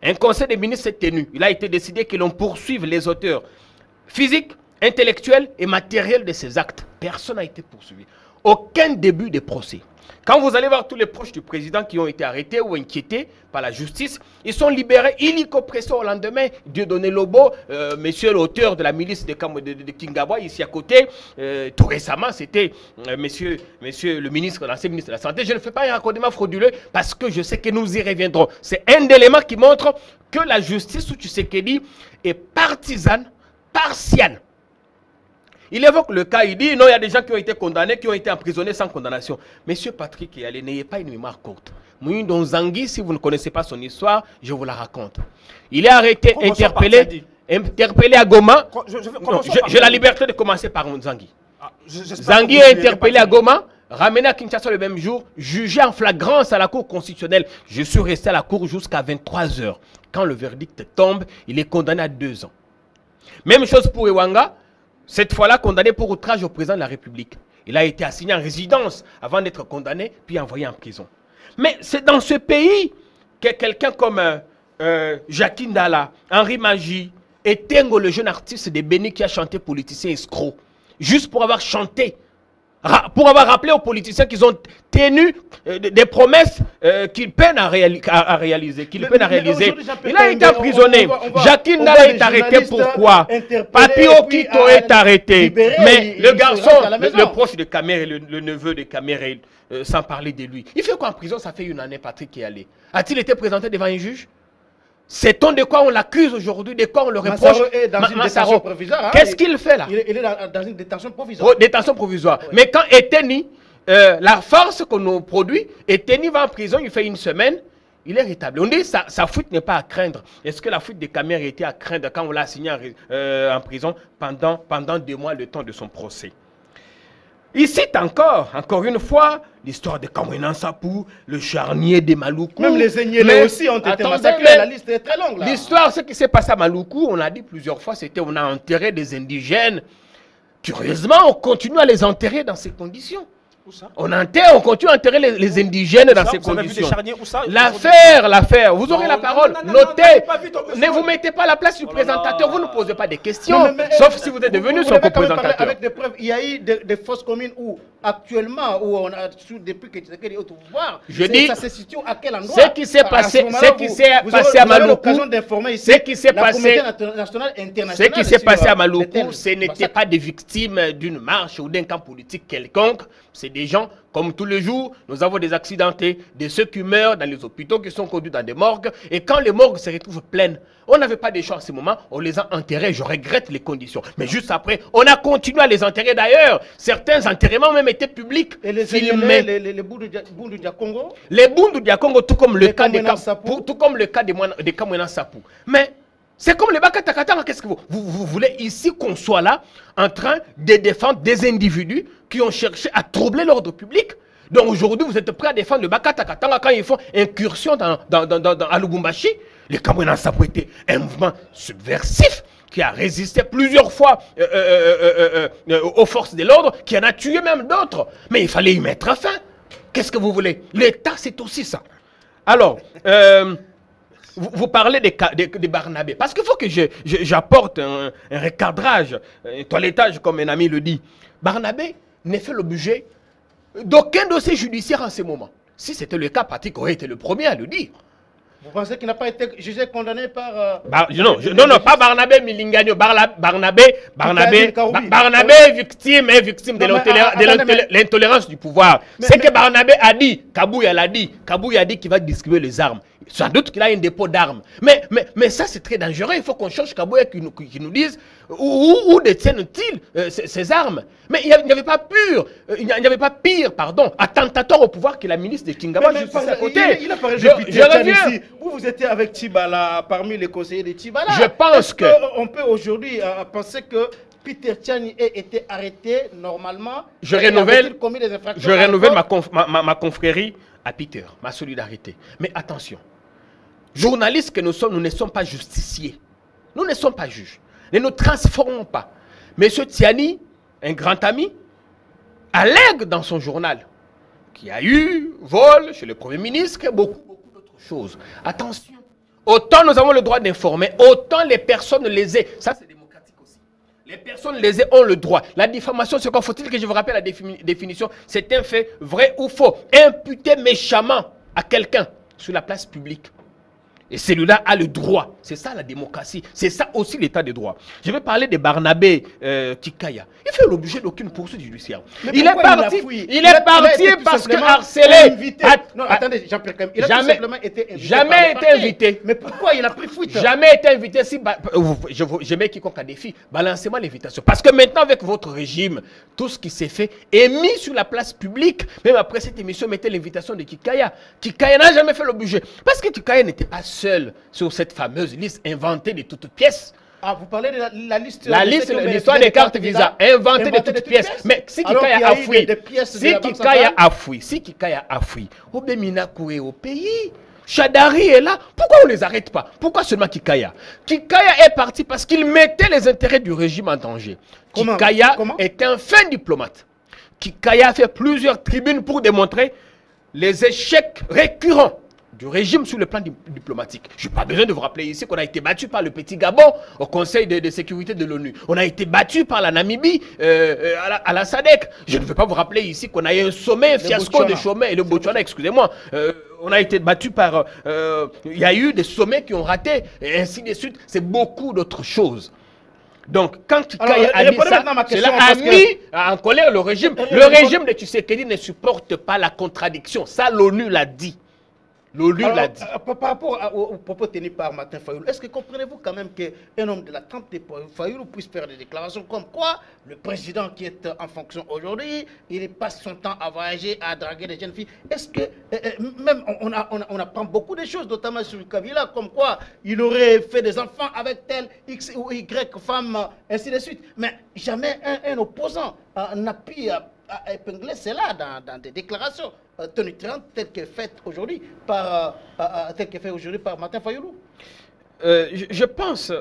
[SPEAKER 3] Un conseil des ministres s'est tenu. Il a été décidé que l'on poursuive les auteurs physiques, intellectuels et matériels de ces actes. Personne n'a été poursuivi. aucun début de procès. Quand vous allez voir tous les proches du président qui ont été arrêtés ou inquiétés par la justice, ils sont libérés illico presso au lendemain. Dieudonné Lobo, monsieur l'auteur de la milice de Kingabwa, ici à côté, tout récemment, c'était monsieur le ministre, l'ancien ministre de la Santé. Je ne fais pas un raccordement frauduleux parce que je sais que nous y reviendrons. C'est un élément qui montre que la justice, ou Tshisekedi, est partisane, partiane. Il évoque le cas, il dit non, il y a des gens qui ont été condamnés, qui ont été emprisonnés sans condamnation. Monsieur Patrick Yalé, n'ayez pas une mémoire courte. Mouindo Nzangi, si vous ne connaissez pas son histoire, je vous la raconte. Il est arrêté, interpellé à Goma. J'ai la liberté de commencer par Nzangi. Nzangi est interpellé à Goma, ramené à Kinshasa le même jour, jugé en flagrance à la Cour constitutionnelle. Je suis resté à la Cour jusqu'à 23 h. Quand le verdict tombe, il est condamné à 2 ans. Même chose pour Ewanga. Cette fois-là, condamné pour outrage au président de la République. Il a été assigné en résidence avant d'être condamné, puis envoyé en prison. Mais c'est dans ce pays que quelqu'un comme Jacques Ndala, Henri Magie et Tengo, le jeune artiste de Béni qui a chanté politicien escroc, juste pour avoir chanté, pour avoir rappelé aux politiciens qu'ils ont tenu des promesses qu'ils peinent à réaliser. Il a été emprisonné. Jacques Ndala est arrêté. Pourquoi? Papio Kito est arrêté. Mais le garçon, le proche de Kamere, le neveu de Kamere, sans parler de lui, il fait quoi en prison? Ça fait 1 année, Patrick qui est allé. A-t-il été présenté devant un juge? Sait-on de quoi on l'accuse aujourd'hui, de quoi on le reproche? Qu'est-ce qu'il fait là?
[SPEAKER 1] Il est dans une détention provisoire.
[SPEAKER 3] Détention provisoire. Oui. Mais quand Eteni, la force qu'on nous produit, Eteni va en prison, il fait 1 semaine, il est rétabli. On dit que sa fuite n'est pas à craindre. Est-ce que la fuite des caméras était à craindre quand on l'a assigné en prison pendant 2 mois, le temps de son procès? Il cite encore une fois, l'histoire de Kamwena Nsapou, le charnier des Maluku.
[SPEAKER 1] Même les Enyélé aussi ont été massacrés, la liste est très longue.
[SPEAKER 3] L'histoire, ce qui s'est passé à Maluku, on l'a dit plusieurs fois, c'était on a enterré des indigènes. Curieusement, on continue à les enterrer dans ces conditions. On continue à enterrer les indigènes dans ces conditions. L'affaire, vous aurez la parole. Notez, ne vous mettez pas à la place du présentateur, vous ne posez pas des questions, sauf si vous êtes devenu son co-présentateur.
[SPEAKER 1] Avec des preuves, il y a eu des fausses communes où actuellement, où on a depuis que Tshisekedi est au pouvoir, ça se situe à quel endroit?
[SPEAKER 3] Ce qui s'est passé à Maluku, ce qui s'est passé à Maluku, ce n'était pas des victimes d'une marche ou d'un camp politique quelconque. C'est des gens, comme tous les jours, nous avons des accidentés, de ceux qui meurent dans les hôpitaux, qui sont conduits dans des morgues. Et quand les morgues se retrouvent pleines, on n'avait pas de choix à ce moment, on les a enterrés. Je regrette les conditions. Mais juste après, on a continué à les enterrer d'ailleurs. Certains enterrements ont même été publics.
[SPEAKER 1] Et les Bundu Diakongo?
[SPEAKER 3] Les Bundu Diakongo, tout comme le cas de Kamwena Nsapou. Mais c'est comme les Bakatakatanga. Qu'est-ce que vous voulez ici qu'on soit là en train de défendre des individus qui ont cherché à troubler l'ordre public? Donc aujourd'hui, vous êtes prêts à défendre le Bakatakatanga quand ils font incursion à Lubumbashi? Les Kamwena Nsapou étaient un mouvement subversif qui a résisté plusieurs fois aux forces de l'ordre, qui en a tué même d'autres. Mais il fallait y mettre fin. Qu'est-ce que vous voulez? L'État, c'est aussi ça. Alors, vous parlez des Barnabé. Parce qu'il faut que j'apporte un recadrage, un toilettage, comme un ami le dit. Barnabé n'est fait l'objet d'aucun dossier judiciaire en ce moment. Si c'était le cas, Patrick aurait été le premier à le dire.
[SPEAKER 1] Vous pensez qu'il n'a pas été jugé, condamné par...
[SPEAKER 3] non, pas Barnabé Milingano. Barnabé victime de l'intolérance du pouvoir. C'est que Barnabé a dit, Kabouya l'a dit, Kabouya a dit qu'il va distribuer les armes. Sans doute qu'il a un dépôt d'armes. Mais ça, c'est très dangereux. Il faut qu'on cherche Kabouya qui nous dise où détiennent-ils ces armes. Mais il n'y avait pas pire, attentatoire au pouvoir que la ministre de Kingabwa juste à côté.
[SPEAKER 1] Il a parlé de Peter Tchani ici. Vous étiez avec Tchibala, parmi les conseillers de Tchibala.
[SPEAKER 3] Je pense que...
[SPEAKER 1] On peut aujourd'hui penser que Peter Tchani ait été arrêté normalement.
[SPEAKER 3] Je renouvelle ma confrérie à Peter, ma solidarité. Mais attention, journalistes que nous sommes, nous ne sommes pas justiciers. Nous ne sommes pas juges. Ne nous transformons pas. Monsieur Tchani, un grand ami, allègue dans son journal qu'il y a eu vol chez le Premier ministre, beaucoup d'autres choses. Attention, autant nous avons le droit d'informer, autant les personnes lésées, ça c'est démocratique aussi. Les personnes lésées ont le droit. La diffamation, c'est quoi? Faut-il que je vous rappelle la définition? C'est un fait vrai ou faux. Imputer méchamment à quelqu'un sur la place publique. Et celui-là a le droit. C'est ça la démocratie. C'est ça aussi l'état de droit. Je vais parler de Barnabé Kikaya. Il fait l'objet d'aucune poursuite judiciaire. Il est parti parce que harcelé.
[SPEAKER 1] Non, attendez, Jean-Pierre, il a tout simplement été invité.
[SPEAKER 3] Jamais été invité.
[SPEAKER 1] Mais pourquoi il a pris fuite?
[SPEAKER 3] Jamais été invité. Si, je mets quiconque à défi. Balancez-moi l'invitation. Parce que maintenant, avec votre régime, tout ce qui s'est fait est mis sur la place publique. Même après cette émission, mettez l'invitation de Kikaya. Kikaya n'a jamais fait l'objet. Parce que Kikaya n'était pas seul sur cette fameuse liste inventée de toutes pièces.
[SPEAKER 1] Ah, vous parlez de la liste.
[SPEAKER 3] La liste, l'histoire des cartes Visa, inventée de toutes pièces. Mais si Kikaya a fui, si Kikaya a fui, Obemina Koué au pays, Chadari est là, pourquoi on ne les arrête pas? Pourquoi seulement Kikaya? Kikaya est parti parce qu'il mettait les intérêts du régime en danger. Kikaya est un fin diplomate. Kikaya a fait plusieurs tribunes pour démontrer les échecs récurrents du régime sur le plan diplomatique. Je n'ai pas besoin de vous rappeler ici qu'on a été battu par le petit Gabon au Conseil de sécurité de l'ONU. On a été battu par la Namibie à la SADC. Je ne veux pas vous rappeler ici qu'on a eu un sommet, un fiasco de sommet, et le Botswana, excusez-moi. On a été battu par... Il y a eu des sommets qui ont raté, et ainsi de suite. C'est beaucoup d'autres choses. Donc, quand Kikaya a dit ça, cela a mis en colère le régime. Le régime de Tshisekedi ne supporte pas la contradiction. Ça, l'ONU l'a dit. L'ONU l'a dit.
[SPEAKER 1] Par rapport aux propos tenus par Martin Fayoulou, est-ce que comprenez-vous quand même qu'un homme de la trempe de Fayoulou puisse faire des déclarations comme quoi le président qui est en fonction aujourd'hui, il passe son temps à voyager, à draguer des jeunes filles? Est-ce que même on apprend beaucoup de choses, notamment sur le Kabila, comme quoi il aurait fait des enfants avec telle X ou Y femme, ainsi de suite. Mais jamais un opposant n'a pu épingler cela dans des déclarations tonitruantes telles que faites aujourd'hui par Martin Fayoulou.
[SPEAKER 3] Je pense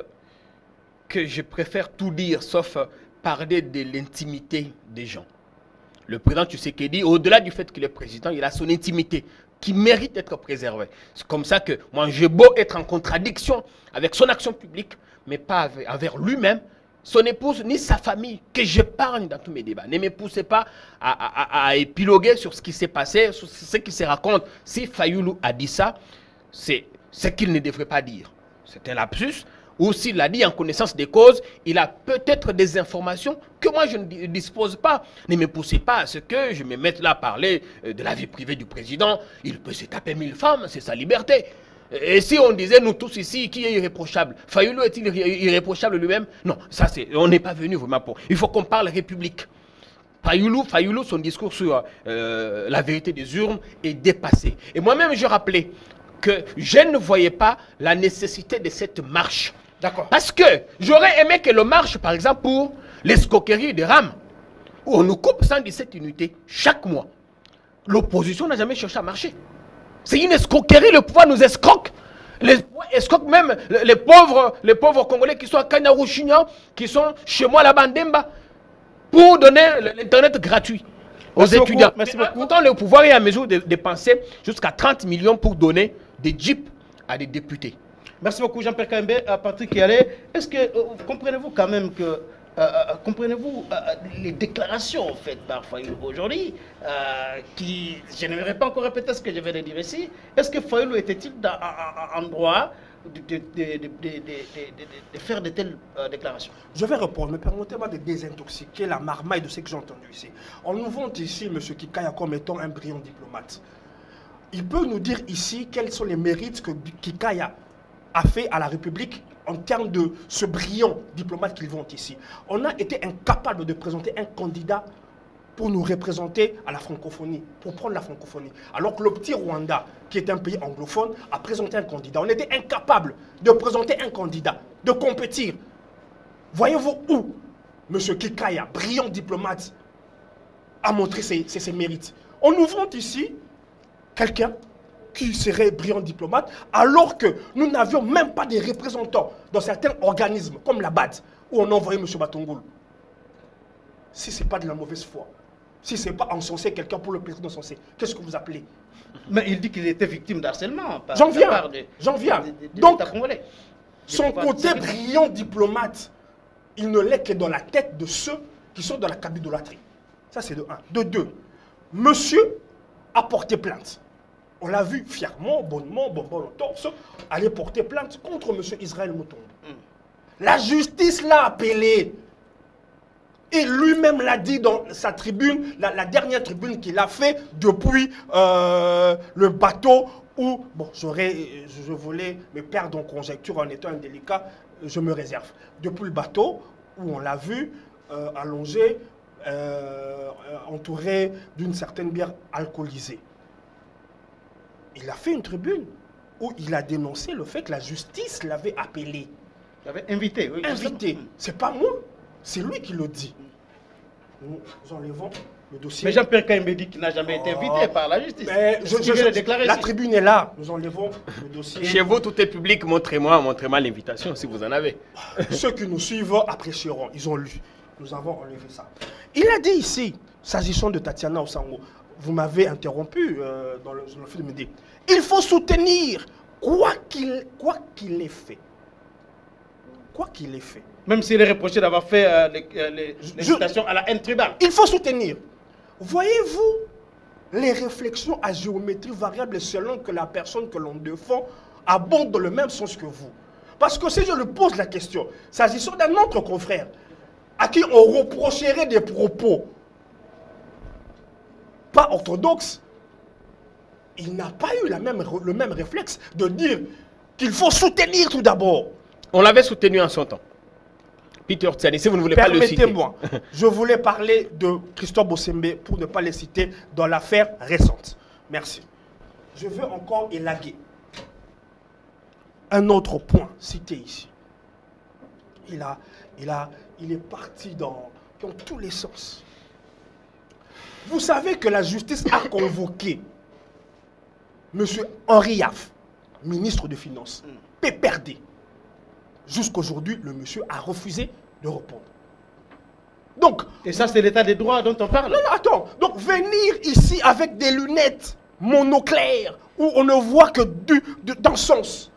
[SPEAKER 3] que je préfère tout dire sauf parler de l'intimité des gens. Le président Tshisekedi, au-delà du fait qu'il est président, il a son intimité qui mérite d'être préservée. C'est comme ça que moi j'ai beau être en contradiction avec son action publique, mais pas envers lui-même, son épouse ni sa famille, que j'épargne dans tous mes débats. Ne me poussez pas à épiloguer sur ce qui s'est passé, sur ce qui se raconte. Si Fayoulou a dit ça, c'est ce qu'il ne devrait pas dire. C'est un lapsus. Ou s'il l'a dit en connaissance des causes, il a peut-être des informations que moi je ne dispose pas. Ne me poussez pas à ce que je me mette là à parler de la vie privée du président. Il peut se taper 1000 femmes, c'est sa liberté. Et si on disait, nous tous ici, qui est irréprochable? Fayoulou est-il irréprochable lui-même? Non, ça c'est, on n'est pas venu vraiment pour. Il faut qu'on parle république. Fayoulou, son discours sur la vérité des urnes est dépassé. Et moi-même, je rappelais que je ne voyais pas la nécessité de cette marche.
[SPEAKER 1] D'accord.
[SPEAKER 3] Parce que j'aurais aimé que le marche, par exemple, pour l'escroquerie des rames, où on nous coupe 117 unités chaque mois. L'opposition n'a jamais cherché à marcher. C'est une escroquerie, le pouvoir nous escroque. Les escroquent même les pauvres Congolais qui sont à Kanyaruchinya, qui sont chez moi à la Bandemba, pour donner l'Internet gratuit aux étudiants.
[SPEAKER 1] Merci beaucoup.
[SPEAKER 3] Pourtant, le pouvoir est à mesure de dépenser jusqu'à 30 millions pour donner des jeeps à des députés.
[SPEAKER 1] Merci beaucoup Jean-Pierre Kembe, Patrick Yalé. Est-ce que comprenez-vous quand même que comprenez-vous les déclarations faites par Fayoulou aujourd'hui qui, je n'aimerais pas encore répéter ce que je viens de dire ici. Est-ce que Fayoulou était-il en droit de faire de telles déclarations?
[SPEAKER 2] Je vais répondre, mais permettez-moi de désintoxiquer la marmaille de ce que j'ai entendu ici. On nous vante ici M. Kikaya comme étant un brillant diplomate. Il peut nous dire ici quels sont les mérites que Kikaya a fait à la République en termes de ce brillant diplomate qu'ils vont ici. On a été incapable de présenter un candidat pour nous représenter à la francophonie, pour prendre la francophonie. Alors que le petit Rwanda, qui est un pays anglophone, a présenté un candidat. On était incapable de présenter un candidat, de compétir. Voyez-vous où M. Kikaya, brillant diplomate, a montré ses mérites? On nous vante ici quelqu'un qui serait brillant diplomate, alors que nous n'avions même pas de représentants dans certains organismes, comme la BAD, où on a envoyé M. Batongoul. Si ce n'est pas de la mauvaise foi, si ce n'est pas encenser quelqu'un pour le plaisir d'encenser, qu'est-ce que vous appelez?
[SPEAKER 1] Mais il dit qu'il était victime d'harcèlement.
[SPEAKER 2] J'en viens. Donc, son côté brillant diplomate il ne l'est que dans la tête de ceux qui sont dans la cabidolâtrie. Ça, c'est de un. De deux, monsieur a porté plainte. On l'a vu fièrement, bonnement, bon au torse, aller porter plainte contre monsieur Israël Mutombo. La justice l'a appelé. Et lui-même l'a dit dans sa tribune, la dernière tribune qu'il a fait depuis le bateau où, bon, je voulais me perdre en conjecture en étant indélicat, je me réserve. Depuis le bateau où on l'a vu allongé, entouré d'une certaine bière alcoolisée. Il a fait une tribune où il a dénoncé le fait que la justice l'avait appelé.
[SPEAKER 1] L'avait invité, oui.
[SPEAKER 2] Invité. C'est pas moi, c'est lui qui le dit. Nous enlevons le dossier.
[SPEAKER 1] Mais Jean-Pierre Kaimbe dit qu'il n'a jamais été invité par la justice.
[SPEAKER 2] Mais la tribune est là. Nous enlevons le dossier.
[SPEAKER 3] Chez vous, tout est public. Montrez-moi l'invitation si vous en avez.
[SPEAKER 2] Ceux qui nous suivent apprécieront. Ils ont lu. Nous avons enlevé ça. Il a dit ici, s'agissant de Tatiana Osango, vous m'avez interrompu dans le film, dit, il faut soutenir quoi qu'il ait fait. Quoi qu'il ait fait.
[SPEAKER 1] Même s'il est reproché d'avoir fait l'incitation à la haine tribale.
[SPEAKER 2] Il faut soutenir. Voyez-vous les réflexions à géométrie variable selon que la personne que l'on défend abonde dans le même sens que vous. Parce que si je lui pose la question, s'agissant d'un autre confrère, à qui on reprocherait des propos pas orthodoxes, il n'a pas eu le même réflexe de dire qu'il faut soutenir tout d'abord.
[SPEAKER 3] On l'avait soutenu en son temps. Peter Tsani, si vous ne voulez pas le citer.
[SPEAKER 2] Permettez-moi, je voulais parler de Christophe Bossembe pour ne pas le citer dans l'affaire récente. Merci. Je veux encore élaguer un autre point cité ici. Il est parti dans tous les sens. Vous savez que la justice a convoqué M. Henri Yaff, ministre des Finances, PPRD. Jusqu'aujourd'hui, le monsieur a refusé de répondre. Donc,
[SPEAKER 1] et ça, c'est l'état des droits dont on parle.
[SPEAKER 2] Non, attends. Donc, venir ici avec des lunettes monoclaires où on ne voit que d'un sens.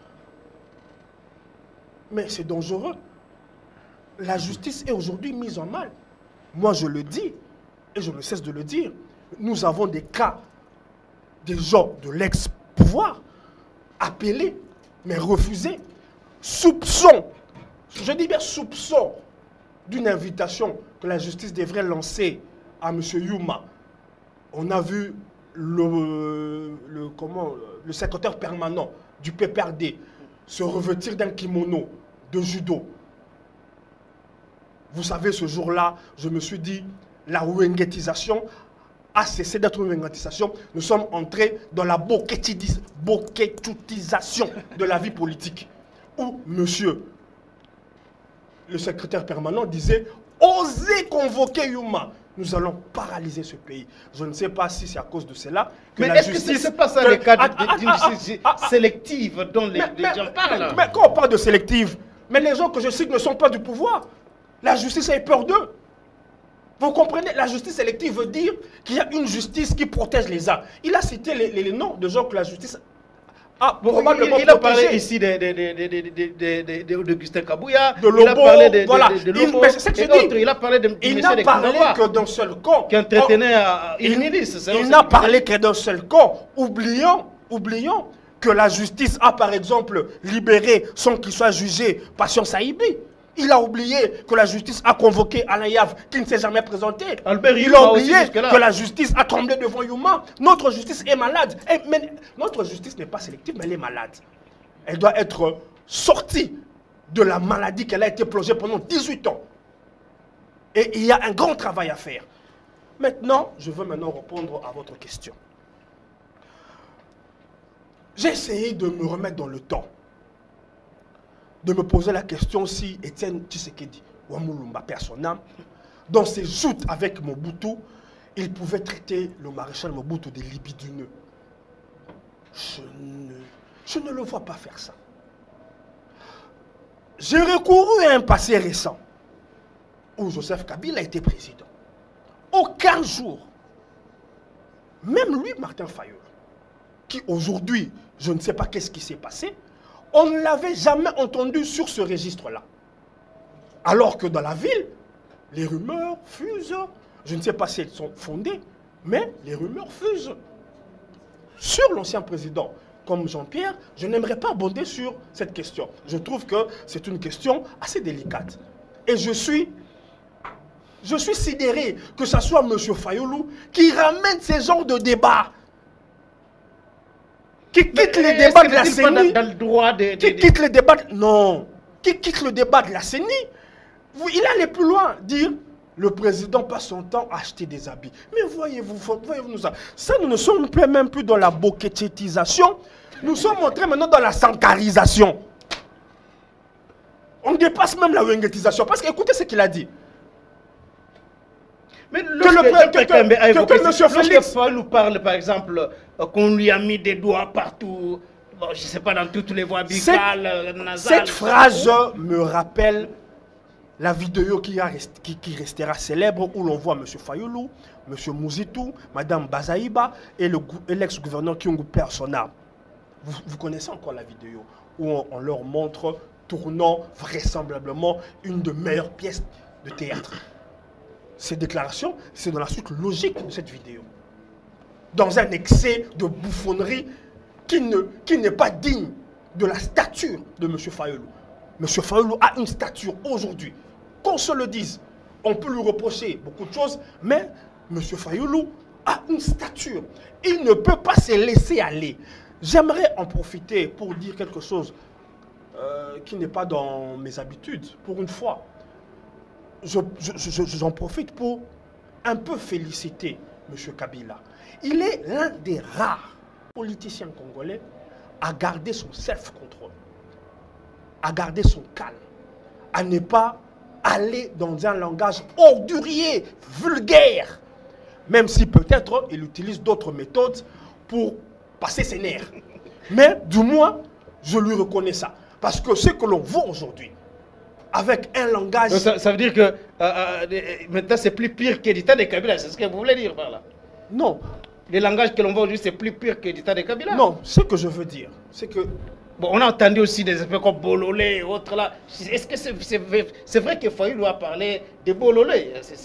[SPEAKER 2] Mais c'est dangereux. La justice est aujourd'hui mise en mal. Moi, je le dis, et je ne cesse de le dire. Nous avons des cas, des gens de l'ex-pouvoir, appelés, mais refusés. Soupçon, je dis bien soupçon, d'une invitation que la justice devrait lancer à M. Youma. On a vu le secrétaire permanent du PPRD se revêtir d'un kimono de judo. Vous savez, ce jour-là, je me suis dit, la Wengetisation a cessé d'être une Wengetisation. Nous sommes entrés dans la boquetisation de la vie politique. Où monsieur, le secrétaire permanent, disait « Osez convoquer Youma ». Nous allons paralyser ce pays. Je ne sais pas si c'est à cause de cela que la justice... Mais est-ce que ce n'est pas ça le cas
[SPEAKER 1] d'une justice sélective dont les gens parlent?
[SPEAKER 2] Mais quand on parle de sélective, mais les gens que je cite ne sont pas du pouvoir. La justice a peur d'eux. Vous comprenez? La justice sélective veut dire qu'il y a une justice qui protège les uns. Il a cité les noms de gens que la justice...
[SPEAKER 1] il a parlé ici d'Augustin Kabouya,
[SPEAKER 2] de Lobo,
[SPEAKER 1] il a parlé de
[SPEAKER 2] Lobo,
[SPEAKER 1] il a parlé de
[SPEAKER 2] il n'a parlé que d'un seul camp.
[SPEAKER 1] Qui entretenait à
[SPEAKER 2] il n'a parlé que d'un seul camp, oubliant que la justice a par exemple libéré sans qu'il soit jugé Patient Saïbi. Il a oublié que la justice a convoqué Alain Yav qui ne s'est jamais présenté. Il a oublié que la justice a tremblé devant Youma. Notre justice est malade. Mais notre justice n'est pas sélective, mais elle est malade. Elle doit être sortie de la maladie qu'elle a été plongée pendant 18 ans. Et il y a un grand travail à faire. Maintenant, je veux répondre à votre question. J'ai essayé de me remettre dans le temps. De me poser la question si Étienne Tshisekedi, Wamulumba, perd son âme, dans ses joutes avec Mobutu, il pouvait traiter le maréchal Mobutu de libidineux. Je ne le vois pas faire ça. J'ai recouru à un passé récent où Joseph Kabila était président. Aucun jour, même lui, Martin Fayol, qui aujourd'hui, je ne sais pas qu'est-ce qui s'est passé, on ne l'avait jamais entendu sur ce registre-là. Alors que dans la ville, les rumeurs fusent. Je ne sais pas si elles sont fondées, mais les rumeurs fusent. Sur l'ancien président, comme Jean-Pierre, je n'aimerais pas abonder sur cette question. Je trouve que c'est une question assez délicate. Et je suis sidéré que ce soit M. Fayulu qui ramène ces genres de débats. Qui quitte les débats de la CENI. Qui quitte les débats. Non. Qui quitte le débat de la CENI. Il allait plus loin, dire le président passe son temps à acheter des habits. Mais voyez-vous ça. Ça, nous ne sommes même plus dans la boquettisation. Nous sommes entrés maintenant dans la sankarisation. On dépasse même la wengetisation. Parce que écoutez ce qu'il a dit.
[SPEAKER 1] Mais que M. Félix nous parle, par exemple, qu'on lui a mis des doigts partout, bon, je ne sais pas, dans toutes les voies buccales, nasales.
[SPEAKER 2] Cette phrase me rappelle la vidéo qui restera célèbre où l'on voit M. Fayulu, M. Mouzitou, Mme Bazaïba et l'ex-gouverneur Kyungu perd son arme. Vous connaissez encore la vidéo où on leur montre tournant vraisemblablement une des meilleures pièces de théâtre. Ces déclarations, c'est dans la suite logique de cette vidéo. Dans un excès de bouffonnerie qui n'est pas digne de la stature de M. Fayulu. M. Fayulu a une stature aujourd'hui. Qu'on se le dise, on peut lui reprocher beaucoup de choses, mais M. Fayulu a une stature. Il ne peut pas se laisser aller. J'aimerais en profiter pour dire quelque chose qui n'est pas dans mes habitudes, pour une fois. J'en profite pour un peu féliciter M. Kabila. Il est l'un des rares politiciens congolais à garder son self-control, à garder son calme, à ne pas aller dans un langage ordurier, vulgaire, même si peut-être il utilise d'autres méthodes pour passer ses nerfs. Mais du moins, je lui reconnais ça. Parce que ce que l'on voit aujourd'hui, avec un langage...
[SPEAKER 1] Donc ça veut dire que maintenant c'est plus pire que l'État de Kabila, c'est ce que vous voulez dire par là?
[SPEAKER 2] Non.
[SPEAKER 1] Le langage que l'on voit aujourd'hui c'est plus pire que l'État de Kabila?
[SPEAKER 2] Non, ce que je veux dire, c'est que...
[SPEAKER 1] Bon, on a entendu aussi des espèces comme Bololé et autres là. Est-ce que c'est vrai que Fayulu a parlé de Bololé? C'est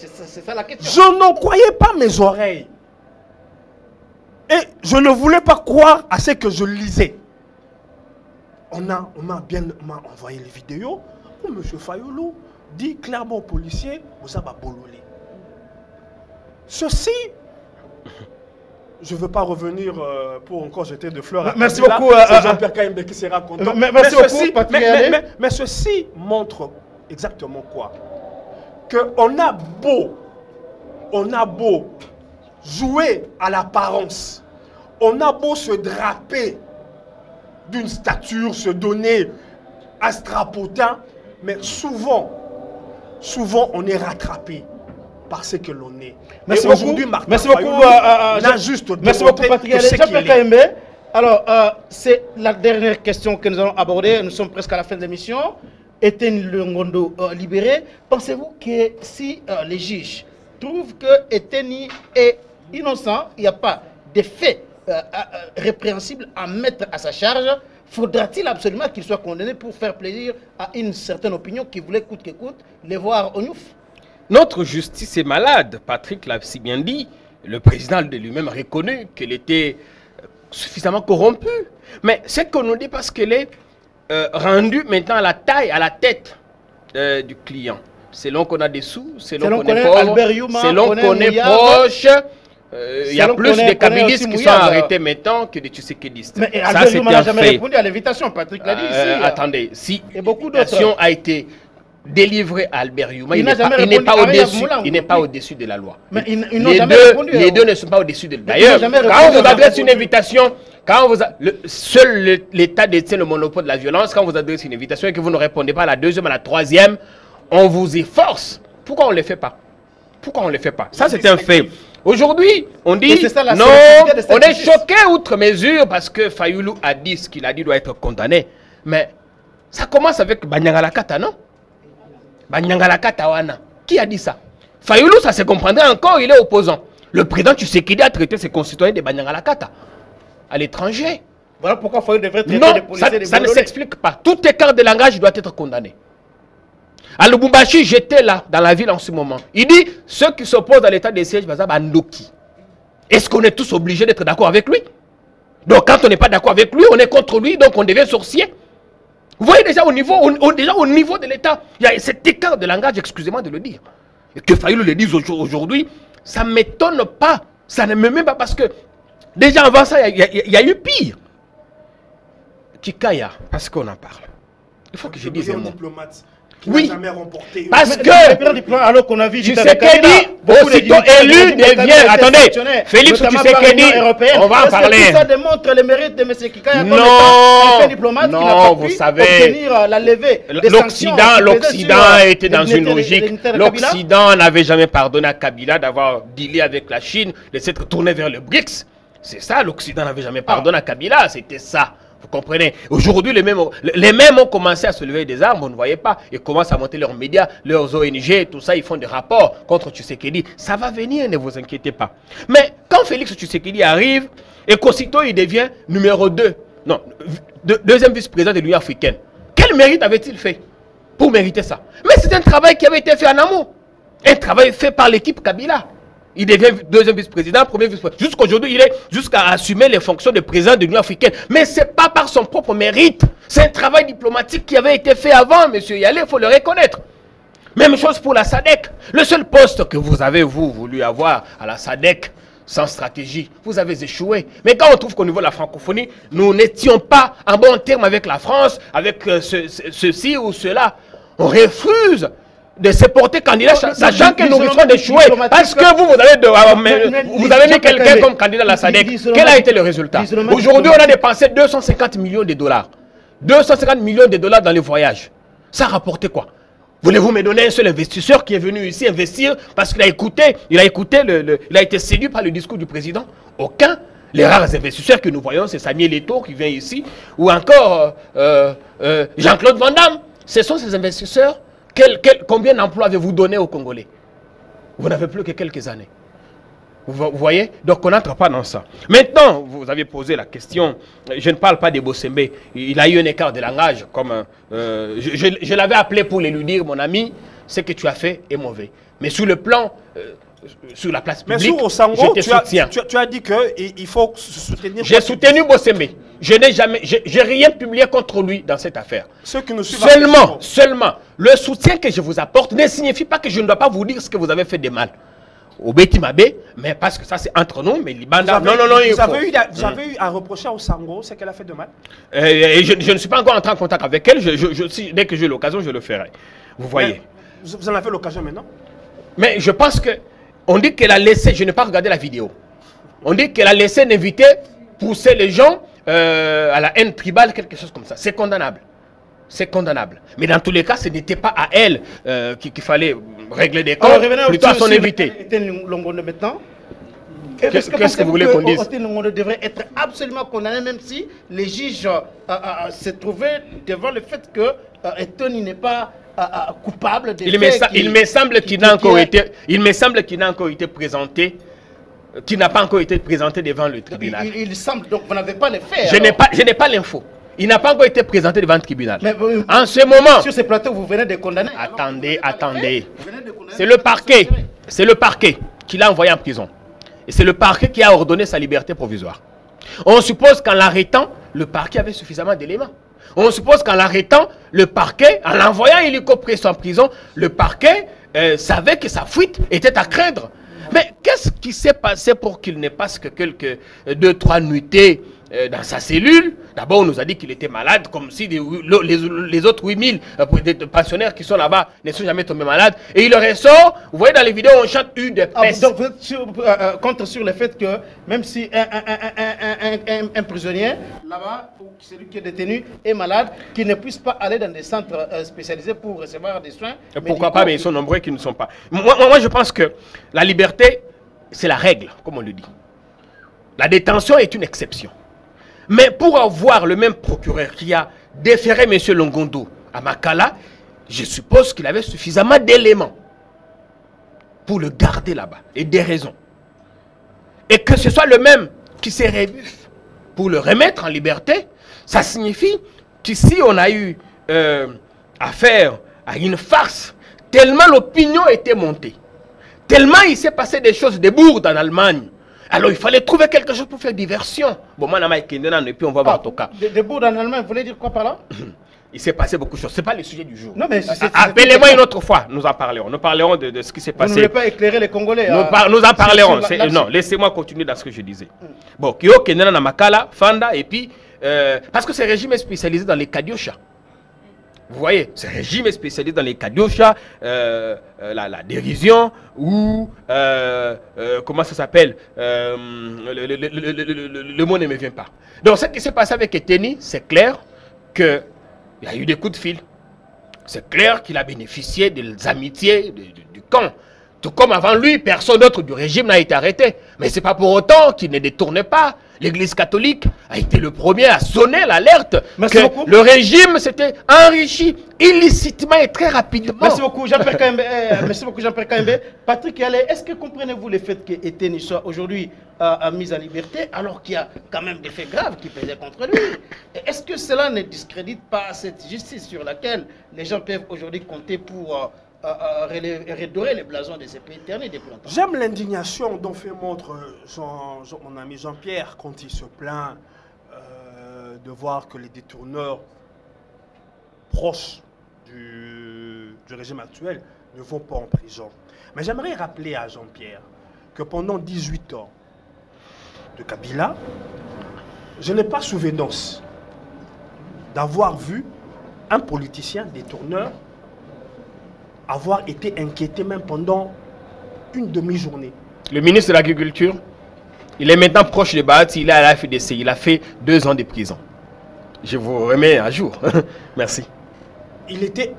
[SPEAKER 1] ça la question.
[SPEAKER 2] Je n'en croyais pas mes oreilles. Et je ne voulais pas croire à ce que je lisais. On m'a envoyé les vidéos où M. Fayulu dit clairement aux policiers, vous avez Bololé. Ceci, je ne veux pas revenir pour encore jeter de fleurs à
[SPEAKER 1] merci
[SPEAKER 2] Kabila.
[SPEAKER 1] beaucoup.
[SPEAKER 2] C'est Jean-Pierre Kaïmbe qui sera content.
[SPEAKER 1] Merci beaucoup,
[SPEAKER 2] mais ceci montre exactement quoi? Qu'on a beau jouer à l'apparence, on a beau se draper d'une stature, se donner un strapotin, mais souvent on est rattrapé par ce que l'on est.
[SPEAKER 1] Merci beaucoup. Merci beaucoup. Merci beaucoup, Patrick. Jean-Pierre Kaïmbe. Alors, c'est la dernière question que nous allons aborder. Nous sommes presque à la fin de l'émission. Etienne Longondo libéré. Pensez-vous que si les juges trouvent que Etienne est innocent, il n'y a pas de faits répréhensibles à mettre à sa charge, faudra-t-il absolument qu'il soit condamné pour faire plaisir à une certaine opinion qui voulait coûte que coûte les voir au Nouf?
[SPEAKER 3] Notre justice est malade, Patrick l'a si bien dit. Le président de lui-même a reconnu qu'elle était suffisamment corrompue. Mais c'est qu'on nous dit parce qu'elle est rendue maintenant à la taille, à la tête du client. Selon qu'on a des sous, selon qu'on est pauvre, selon qu'on est proche. Il y a plus de kabylistes qui sont arrêtés maintenant que de Tshisekidistes.
[SPEAKER 1] Mais ça, c'est n'a jamais répondu à l'invitation, Patrick l'a dit ici.
[SPEAKER 3] Attendez, si l'invitation a été délivrée à Albert Youma, il n'est pas au-dessus de la loi.
[SPEAKER 1] Mais
[SPEAKER 3] les deux ne sont pas au-dessus de la loi. D'ailleurs, quand on vous adresse une invitation, seul l'État détient le monopole de la violence, quand on vous adresse une invitation et que vous ne répondez pas à la deuxième, à la troisième, on vous efforce. Pourquoi on ne le fait pas? Pourquoi on ne le fait pas? Ça, c'est un fait. Aujourd'hui, on dit non, on est choqué outre mesure parce que Fayulu a dit ce qu'il a dit doit être condamné. Mais ça commence avec Banyangalakata, non? Banyangalakata wana. Qui a dit ça? Fayulu, ça se comprendrait encore, il est opposant. Le président Tshisekedi a traité ses concitoyens de Banyangalakata à l'étranger.
[SPEAKER 1] Voilà pourquoi Fayulu devrait traiter
[SPEAKER 3] non,
[SPEAKER 1] les policiers de
[SPEAKER 3] ça ne s'explique pas. Tout écart de langage doit être condamné. À Lubumbashi, j'étais là, dans la ville en ce moment. Il dit, ceux qui s'opposent à l'état des sièges, est-ce qu'on est tous obligés d'être d'accord avec lui? Donc quand on n'est pas d'accord avec lui, on est contre lui, donc on devient sorcier. Vous voyez déjà au niveau de l'État, il y a cet écart de langage, excusez-moi de le dire. Et que Fayulu le dise aujourd'hui, ça ne m'étonne pas. Ça ne me met pas parce que déjà avant ça, il y a eu pire. Kikaya, parce qu'on en parle. Il faut que je dise un mot. Oui, parce que
[SPEAKER 1] alors qu'on a vu
[SPEAKER 3] Tshisekedi, aussitôt élu, devient... Attendez, Félix Tshisekedi, on va en parler.
[SPEAKER 1] Ça démontre le mérite de M. Kikaya comme un diplomate qui n'a pas pu obtenir la levée des sanctions.
[SPEAKER 3] L'Occident était dans une logique. L'Occident n'avait jamais pardonné à Kabila d'avoir dealé avec la Chine, de s'être tourné vers le BRICS. C'est ça, l'Occident n'avait jamais pardonné à Kabila, c'était ça. Vous comprenez? Aujourd'hui, les mêmes ont commencé à se lever des armes, on ne voyait pas. Ils commencent à monter leurs médias, leurs ONG, tout ça, ils font des rapports contre Tshisekedi. Ça va venir, ne vous inquiétez pas. Mais quand Félix Tshisekedi arrive, et qu'aussitôt il devient numéro 2, non, deuxième vice-président de l'Union africaine, quel mérite avait-il fait pour mériter ça? Mais c'est un travail qui avait été fait en amont. Un travail fait par l'équipe Kabila. Il devient deuxième vice-président, premier vice-président. Jusqu'aujourd'hui, il est jusqu'à assumer les fonctions de président de l'Union africaine. Mais ce n'est pas par son propre mérite. C'est un travail diplomatique qui avait été fait avant, monsieur Yalé, il faut le reconnaître. Même chose pour la SADC. Le seul poste que vous avez, voulu avoir à la SADC, sans stratégie, vous avez échoué. Mais quand on trouve qu'au niveau de la francophonie, nous n'étions pas en bon terme avec la France, avec ceci ou cela, on refuse de se porter candidat, sachant que nous risquons d'échouer. Parce que vous avez mis quelqu'un comme candidat à la SADC. Quel a été le résultat? Aujourd'hui, on a dépensé 250 millions de dollars. 250 millions de dollars dans les voyages. Ça a rapporté quoi? Voulez-vous me donner un seul investisseur qui est venu ici investir parce qu'il a écouté, il a été séduit par le discours du président? Aucun. Les rares investisseurs que nous voyons, c'est Samuel Eto'o qui vient ici, ou encore Jean-Claude Van Damme. Ce sont ces investisseurs. Combien d'emplois avez-vous donné aux Congolais? Vous n'avez plus que quelques années. Vous voyez? Donc on n'entre pas dans ça. Maintenant, vous avez posé la question, je ne parle pas de Bossembe, il a eu un écart de langage, comme je l'avais appelé pour lui dire, mon ami, ce que tu as fait est mauvais. Mais sur le plan, sur la place publique,
[SPEAKER 2] mais sur Osango,
[SPEAKER 3] je te soutiens.
[SPEAKER 2] Tu as dit qu'il faut soutenir...
[SPEAKER 3] J'ai soutenu Bossembe. J'ai rien publié contre lui dans cette affaire.
[SPEAKER 2] Ceux qui nous suivent
[SPEAKER 3] Seulement, le soutien que je vous apporte ne signifie pas que je ne dois pas vous dire ce que vous avez fait de mal. Au Betty Mabé, mais parce que ça c'est entre nous, mais Libanda...
[SPEAKER 2] Vous avez eu à reprocher à Osango ce qu'elle a fait de mal?
[SPEAKER 3] Je ne suis pas encore entré en contact avec elle. Dès que j'ai l'occasion, je le ferai. Vous voyez.
[SPEAKER 2] Vous en avez l'occasion maintenant?
[SPEAKER 3] Mais je pense que... On dit qu'elle a laissé... Je n'ai pas regardé la vidéo. On dit qu'elle a laissé un invité pousser les gens à la haine tribale, quelque chose comme ça. C'est condamnable. C'est condamnable. Mais dans tous les cas, ce n'était pas à elle qu'il fallait régler des comptes, plutôt à son invité. Qu'est-ce que vous voulez qu'on dise?
[SPEAKER 1] Austin Longondo devrait être absolument condamné, même si les juges se trouvaient devant le fait que Etoni n'est pas coupable des faits.
[SPEAKER 3] Il me semble qu'il n'a encore été présenté. Qui n'a pas encore été présenté devant le tribunal.
[SPEAKER 1] Il semble, donc vous n'avez pas les faits.
[SPEAKER 3] Je n'ai pas l'info. Il n'a pas encore été présenté devant le tribunal. Mais en ce moment...
[SPEAKER 1] Sur ces plateaux, vous venez de condamner.
[SPEAKER 3] Attendez. C'est le parquet. C'est le parquet qui l'a envoyé en prison. Et c'est le parquet qui a ordonné sa liberté provisoire. On suppose qu'en l'arrêtant, le parquet avait suffisamment d'éléments. On suppose qu'en l'arrêtant, le parquet, en l'envoyant hélico-presso en prison, le parquet savait que sa fuite était à craindre. Mais qu'est-ce qui s'est passé pour qu'il ne passe que quelques 2-3 nuitées dans sa cellule? D'abord, on nous a dit qu'il était malade, comme si les autres 8000 pensionnaires qui sont là-bas ne sont jamais tombés malades. Et il ressort, vous voyez dans les vidéos, on chante une de peste.
[SPEAKER 1] Donc vous êtes contre sur le fait que même si un prisonnier, là-bas, celui qui est détenu, est malade, qu'il ne puisse pas aller dans des centres spécialisés pour recevoir des soins.
[SPEAKER 3] Pourquoi pas, mais ils sont nombreux qui ne sont pas. Moi, je pense que la liberté, c'est la règle, comme on le dit. La détention est une exception. Mais pour avoir le même procureur qui a déféré M. Longondo à Makala, je suppose qu'il avait suffisamment d'éléments pour le garder là-bas. Et des raisons. Et que ce soit le même qui s'est rebuffe pour le remettre en liberté, ça signifie qu'ici on a eu affaire à une farce, tellement l'opinion était montée, tellement il s'est passé des choses de bourdes en Allemagne. Alors il fallait trouver quelque chose pour faire diversion. Bon, moi, et puis on va voir en tout cas.
[SPEAKER 1] Des bourdes en Allemagne, vous voulez dire quoi par là?
[SPEAKER 3] Il s'est passé beaucoup de choses. Ce n'est pas le sujet du jour.
[SPEAKER 1] Non, mais
[SPEAKER 3] appelez-moi une autre fois. Nous en parlerons. Nous parlerons de ce qui s'est passé.
[SPEAKER 1] Vous ne voulez pas éclairer les Congolais?
[SPEAKER 3] Nous en parlerons. Non, laissez-moi continuer dans ce que je disais. Bon, Kyo Kenena Namakala, Fanda, et puis, parce que ce régime est spécialisé dans les Kadiosha. Vous voyez, ce régime est spécialisé dans les Kadiosha, la dérision, ou, comment ça s'appelle, le mot ne me vient pas. Donc, ce qui s'est passé avec Eteni, c'est clair que il y a eu des coups de fil. C'est clair qu'il a bénéficié des amitiés du camp. Tout comme avant lui, personne d'autre du régime n'a été arrêté. Mais ce n'est pas pour autant qu'il ne détournait pas. L'Église catholique a été le premier à sonner l'alerte que le régime s'était enrichi illicitement et très rapidement.
[SPEAKER 1] Merci beaucoup, Jean-Pierre Kaembe. Merci beaucoup, Jean-Pierre Kaembe. Patrick Yalé, est-ce que comprenez-vous le fait qu'Eteni soit aujourd'hui mis en liberté alors qu'il y a quand même des faits graves qui pesaient contre lui? Est-ce que cela ne discrédite pas cette justice sur laquelle les gens peuvent aujourd'hui compter pour redorer les blasons de ces pays éternels depuis longtemps?
[SPEAKER 2] J'aime l'indignation dont fait montre mon ami Jean-Pierre quand il se plaint de voir que les détourneurs proches du régime actuel ne vont pas en prison. Mais j'aimerais rappeler à Jean-Pierre que pendant 18 ans de Kabila, je n'ai pas souvenance d'avoir vu un politicien détourneur avoir été inquiété même pendant une demi-journée.
[SPEAKER 3] Le ministre de l'Agriculture, il est maintenant proche de Bahati, il est à la FDC, il a fait 2 ans de prison. Je vous remets à jour. Merci.
[SPEAKER 2] Il était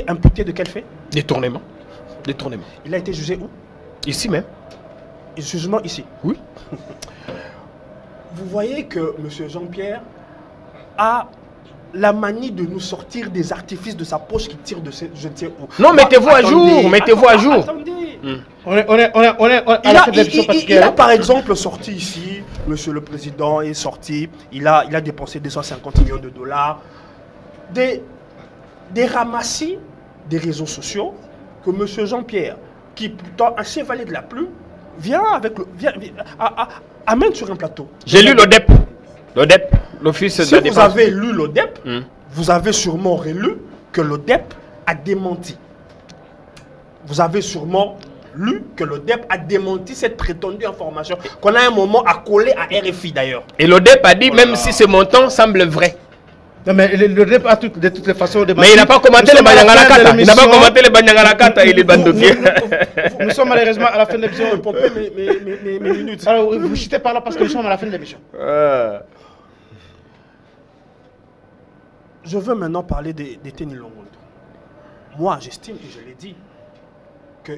[SPEAKER 2] imputé de quel fait?
[SPEAKER 3] Détournement. Détournement.
[SPEAKER 2] Il a été jugé où?
[SPEAKER 3] Ici même.
[SPEAKER 2] Le jugement ici?
[SPEAKER 3] Oui.
[SPEAKER 2] Vous voyez que M. Jean-Pierre a la manie de nous sortir des artifices de sa poche qui tire de je ne sais où.
[SPEAKER 3] Non, mettez-vous à jour, mettez-vous à jour.
[SPEAKER 2] Attendez.
[SPEAKER 1] Il
[SPEAKER 2] a par exemple sorti ici, Monsieur le Président est sorti, il a dépensé 250 millions de dollars, des ramassis des réseaux sociaux que Monsieur Jean-Pierre, qui pourtant un chevalier de la plume, amène sur un plateau.
[SPEAKER 3] J'ai lu l'ODEP. L'ODEP, l'Office de la Défense.
[SPEAKER 2] Si vous avez lu l'ODEP, vous avez sûrement relu que l'ODEP a démenti. Vous avez sûrement lu que l'ODEP a démenti cette prétendue information qu'on a un moment à coller à RFI d'ailleurs.
[SPEAKER 3] Et l'ODEP a dit, même si ce montant semble vrai.
[SPEAKER 1] Non, mais l'ODEP a de toutes les façons démenti.
[SPEAKER 3] Mais il n'a pas commenté les Banyangalakata. Il n'a pas commenté les Banyangalakata et les bandofiers.
[SPEAKER 1] Nous sommes malheureusement à la fin de l'émission.
[SPEAKER 2] Vous pompez mes minutes.
[SPEAKER 1] Alors, vous chutez par là parce que nous sommes à la fin de l'émission.
[SPEAKER 2] Je veux maintenant parler d'Eteni Longondo. Moi, j'estime, et je l'ai dit, que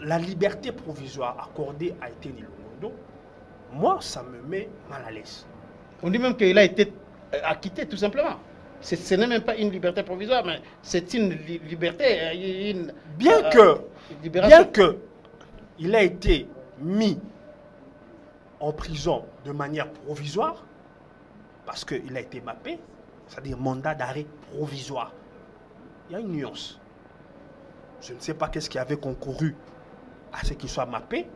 [SPEAKER 2] la liberté provisoire accordée à Eteni Longondo, moi, ça me met mal à l'aise.
[SPEAKER 1] On dit même qu'il a été acquitté, tout simplement. Ce n'est même pas une liberté provisoire, mais c'est une liberté,
[SPEAKER 2] bien que il a été mis en prison de manière provisoire, parce qu'il a été mappé, c'est-à-dire mandat d'arrêt provisoire. Il y a une nuance. Je ne sais pas qu'est-ce qui avait concouru à ce qu'il soit mappé,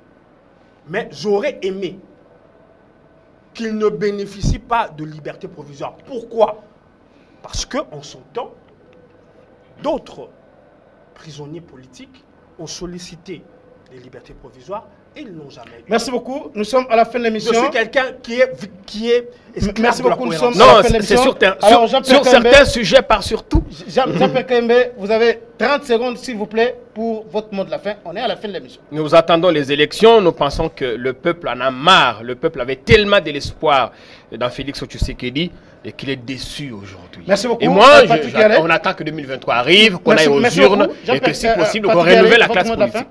[SPEAKER 2] mais j'aurais aimé qu'il ne bénéficie pas de liberté provisoire. Pourquoi? Parce qu'en son temps, d'autres prisonniers politiques ont sollicité les libertés provisoires et ils n'ont jamais eu.
[SPEAKER 1] Merci beaucoup. Nous sommes à la fin de l'émission.
[SPEAKER 2] Je suis quelqu'un qui est
[SPEAKER 1] merci beaucoup. Nous sommes
[SPEAKER 3] à la fin de l'émission. Sur certains sujets, par surtout.
[SPEAKER 1] Jean-Pierre Kaembe, vous avez 30 secondes, s'il vous plaît, pour votre mot de la fin. On est à la fin de l'émission.
[SPEAKER 3] Nous attendons les élections. Nous pensons que le peuple en a marre. Le peuple avait tellement de l'espoir dans Félix Tshisekedi et qu'il est déçu aujourd'hui.
[SPEAKER 1] Merci beaucoup.
[SPEAKER 3] Et moi, on attend que 2023 arrive, qu'on aille aux urnes et que si possible, qu'on renouvelle la classe politique.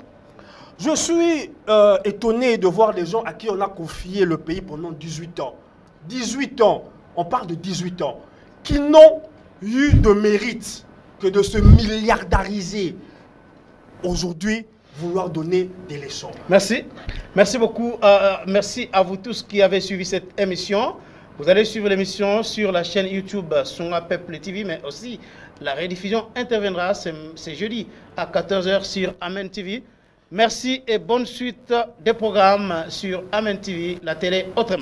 [SPEAKER 2] Je suis étonné de voir des gens à qui on a confié le pays pendant 18 ans. 18 ans, on parle de 18 ans, qui n'ont eu de mérite que de se milliardariser. Aujourd'hui, vouloir donner des leçons.
[SPEAKER 1] Merci. Merci beaucoup. Merci à vous tous qui avez suivi cette émission. Vous allez suivre l'émission sur la chaîne YouTube Songa Peuple TV, mais aussi La rediffusion interviendra ce jeudi à 14h sur Amen TV. Merci et bonne suite des programmes sur Amen TV, la télé autrement.